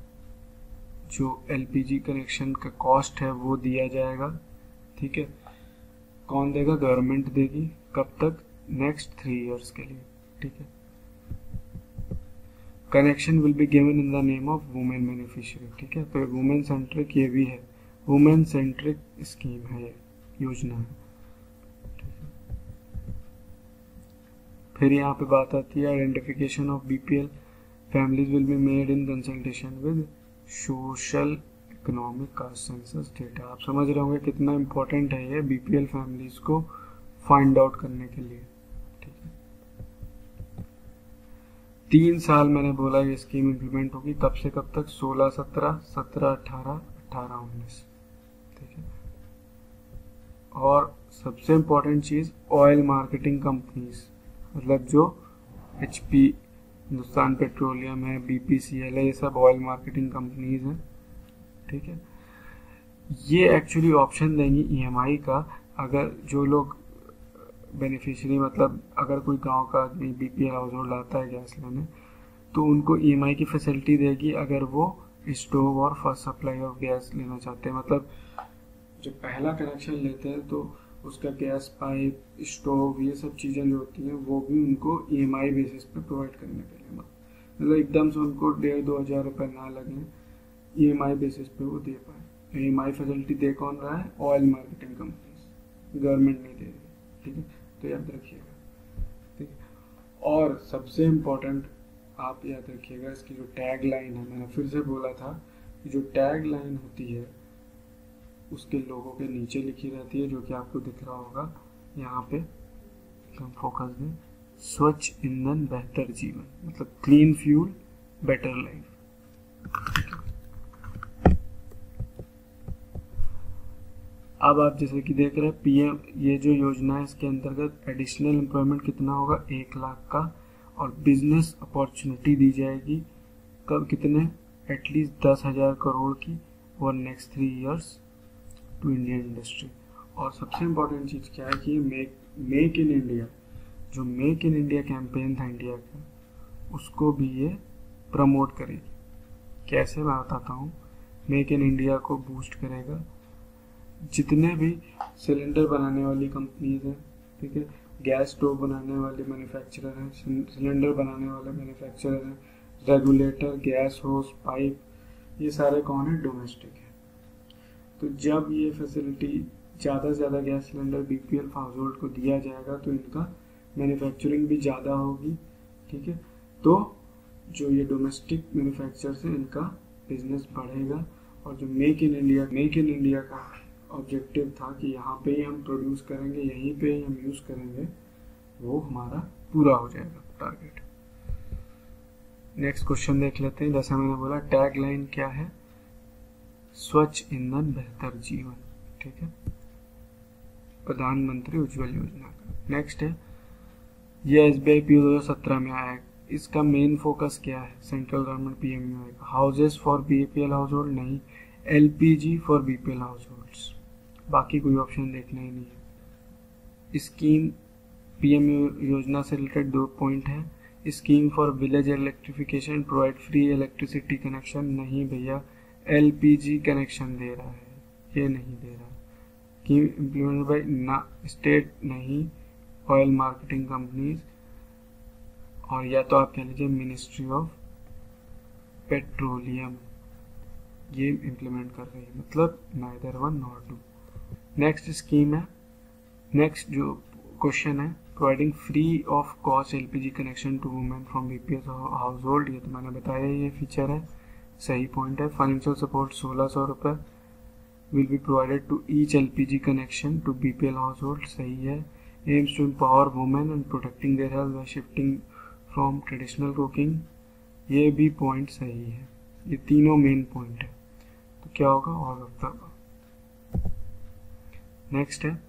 जो एलपीजी कनेक्शन का कॉस्ट है वो दिया जाएगा। ठीक है, कौन देगा? गवर्नमेंट देगी। कब तक? नेक्स्ट 3 इयर्स के लिए। ठीक है, connection will be given in the name of women beneficiary. ठीक है, तो वुमेन सेंट्रिक ये भी है, वुमेन सेंट्रिक स्कीम है, ये योजना है। फिर यहाँ पे बात आती है identification of BPL families will be made in consultation with social economic caste census data. आप समझ रहे होंगे कितना इम्पोर्टेंट है ये बीपीएल फैमिलीज को फाइंड आउट करने के लिए। ठीक है, 3 साल मैंने बोला ये स्कीम इम्प्लीमेंट होगी। कब से कब तक? 16-17, 17-18, 18-19। ठीक है, और सबसे इम्पोर्टेंट चीज ऑयल मार्केटिंग कंपनीज, मतलब जो HP, हिंदुस्तान पेट्रोलियम है, BPCL है, ये सब ऑयल मार्केटिंग कंपनीज हैं। ठीक है, ये एक्चुअली ऑप्शन देंगी EMI का। अगर जो लोग बेनिफिशियरी, मतलब अगर कोई गांव का आदमी बीपीएल हाउस होल्ड आता है गैस लेने, तो उनको EMI की फैसिलिटी देगी अगर वो स्टोव और फर्स्ट सप्लाई ऑफ गैस लेना चाहते हैं। मतलब जब पहला कनेक्शन लेते हैं तो उसका गैस पाइप, स्टोव, ये सब चीज़ें जो होती हैं वो भी उनको EMI बेसिस पे प्रोवाइड करने के लिए, मतलब एकदम से उनको 1,500-2 हज़ार रुपये ना लगे, EMI बेसिस पे वो दे पाए। EMI फैसिलिटी दे कौन रहा है? ऑयल मार्केटिंग कंपनीज, गवर्नमेंट नहीं दे रही। ठीक है, तो याद रखिएगा। ठीक है, और सबसे इम्पोर्टेंट आप याद रखिएगा, इसकी जो टैग लाइन है, मैंने फिर से बोला था कि जो टैग लाइन होती है उसके लोगों के नीचे लिखी रहती है, जो कि आपको दिख रहा होगा यहाँ पे, हम फोकस दें, स्वच्छ ईंधन बेहतर जीवन, मतलब क्लीन फ्यूल बेटर लाइफ। अब आप जैसे कि देख रहे हैं पीएम, ये जो योजना है इसके अंतर्गत एडिशनल एम्प्लॉयमेंट कितना होगा, 1 लाख का, और बिजनेस अपॉर्चुनिटी दी जाएगी कब, कितने, एटलीस्ट 10,000 करोड़ की for next 3 years to Indian industry. और सबसे इम्पोर्टेंट चीज़ क्या है कि मेक इन इंडिया, जो मेक इन इंडिया कैंपेन था इंडिया का, उसको भी ये प्रमोट करेगी। कैसे, मैं बताता हूँ। मेक इन इंडिया को बूस्ट करेगा, जितने भी सिलेंडर बनाने वाली कंपनीज हैं, ठीक है, गैस स्टोव बनाने वाले मैन्युफैक्चरर हैं, सिलेंडर बनाने वाले मैन्युफैक्चरर हैं, रेगुलेटर, गैस होस, पाइप, ये सारे कौन है, डोमेस्टिक है। तो जब ये फैसिलिटी ज़्यादा से ज़्यादा gas cylinder BPL house hold को दिया जाएगा तो इनका मैन्युफैक्चरिंग भी ज़्यादा होगी, ठीक है। तो जो ये डोमेस्टिक मैन्युफैक्चरर्स हैं इनका बिजनेस बढ़ेगा, और जो मेक इन इंडिया का ऑब्जेक्टिव था कि यहाँ पे ही हम प्रोड्यूस करेंगे, यहीं पे ही हम यूज़ करेंगे, वो हमारा पूरा हो जाएगा टारगेट। नेक्स्ट क्वेश्चन देख लेते हैं। जैसा मैंने बोला टैग लाइन क्या है, स्वच्छ ईंधन बेहतर जीवन, ठीक है, प्रधानमंत्री उज्ज्वल योजना का। नेक्स्ट है, ये SBI PO 2017 में आया है, इसका मेन फोकस क्या है, सेंट्रल गवर्नमेंट PMUY का, houses for BPL house hold नहीं, LPG for BPL house holds, बाकी कोई ऑप्शन देखना ही नहीं है। स्कीम PM योजना से रिलेटेड 2 पॉइंट है, scheme for village electrification provide free electricity connection, नहीं भैया, LPG कनेक्शन दे रहा है, ये नहीं दे रहा। स्कीम इम्प्लीमेंटेड बाय ना स्टेट, नहीं, ऑयल मार्केटिंग कंपनीज, और या तो आप कह लीजिए मिनिस्ट्री ऑफ पेट्रोलियम, ये इम्प्लीमेंट कर रही है, मतलब neither one nor two. Next scheme है, नेक्स्ट जो क्वेश्चन है, providing free of cost LPG connection to women from BPL household, ये तो मैंने बताया ये फीचर है, सही पॉइंट है। फाइनेंशियल सपोर्ट 1600 रुपये will be provided to each LPG connection to BPL household, सही है। Aims to empower women and protecting their health by shifting from traditional cooking, ये भी पॉइंट सही है। ये तीनों मेन पॉइंट है, तो क्या होगा, all of the above. Next है,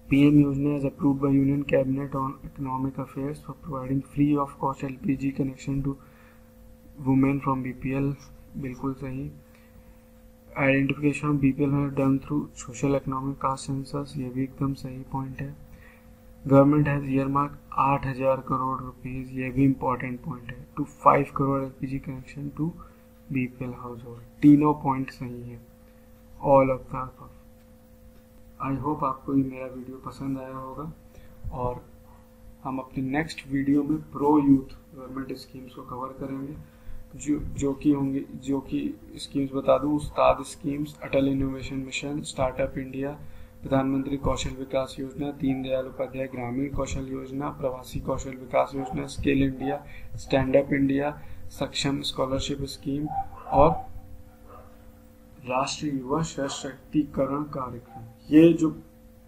PM Yojana is approved by union cabinet on economic affairs for providing free of cost LPG connection to women from BPL, बिल्कुल सही। आइडेंटिफिकेशन ऑफ BPL है done through social economic caste census, ये भी एकदम सही point है। Government has earmark 8,000 crore rupees, ये भी इंपॉर्टेंट पॉइंट है, to 5 crore LPG connection to BPL household, तीनों पॉइंट सही है, all of the above. I hope आपको ये मेरा वीडियो पसंद आया होगा, और हम अपने नेक्स्ट वीडियो में प्रो यूथ गवर्नमेंट स्कीम्स को कवर करेंगे, जो कि स्कीम्स बता दूं, उस्ताद स्कीम्स, अटल इनोवेशन मिशन, स्टार्टअप इंडिया, प्रधानमंत्री कौशल विकास योजना, दीनदयाल उपाध्याय ग्रामीण कौशल योजना, प्रवासी कौशल विकास योजना, skill India, stand up India, सक्षम स्कॉलरशिप स्कीम, और राष्ट्रीय युवा सशक्तिकरण कार्यक्रम। ये जो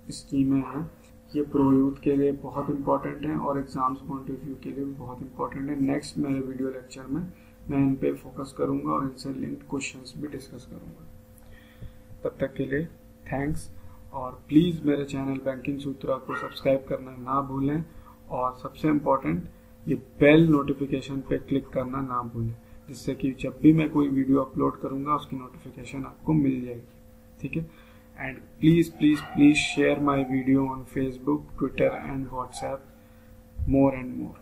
स्कीमें हैं ये प्रो यूथ के लिए बहुत इंपॉर्टेंट हैं और एग्जाम्स पॉइंट ऑफ व्यू के लिए भी बहुत इंपॉर्टेंट है। नेक्स्ट मेरे वीडियो लेक्चर में मैं इन पे फोकस करूंगा और इनसे लिंक्ड क्वेश्चंस भी डिस्कस करूंगा। तब तक के लिए थैंक्स, और प्लीज़ मेरे चैनल बैंकिंग सूत्रा को सब्सक्राइब करना ना भूलें, और सबसे इम्पोर्टेंट ये बेल नोटिफिकेशन पे क्लिक करना ना भूलें, जिससे कि जब भी मैं कोई वीडियो अपलोड करूंगा उसकी नोटिफिकेशन आपको मिल जाएगी, ठीक है। And please share my video on Facebook, Twitter and WhatsApp more and more.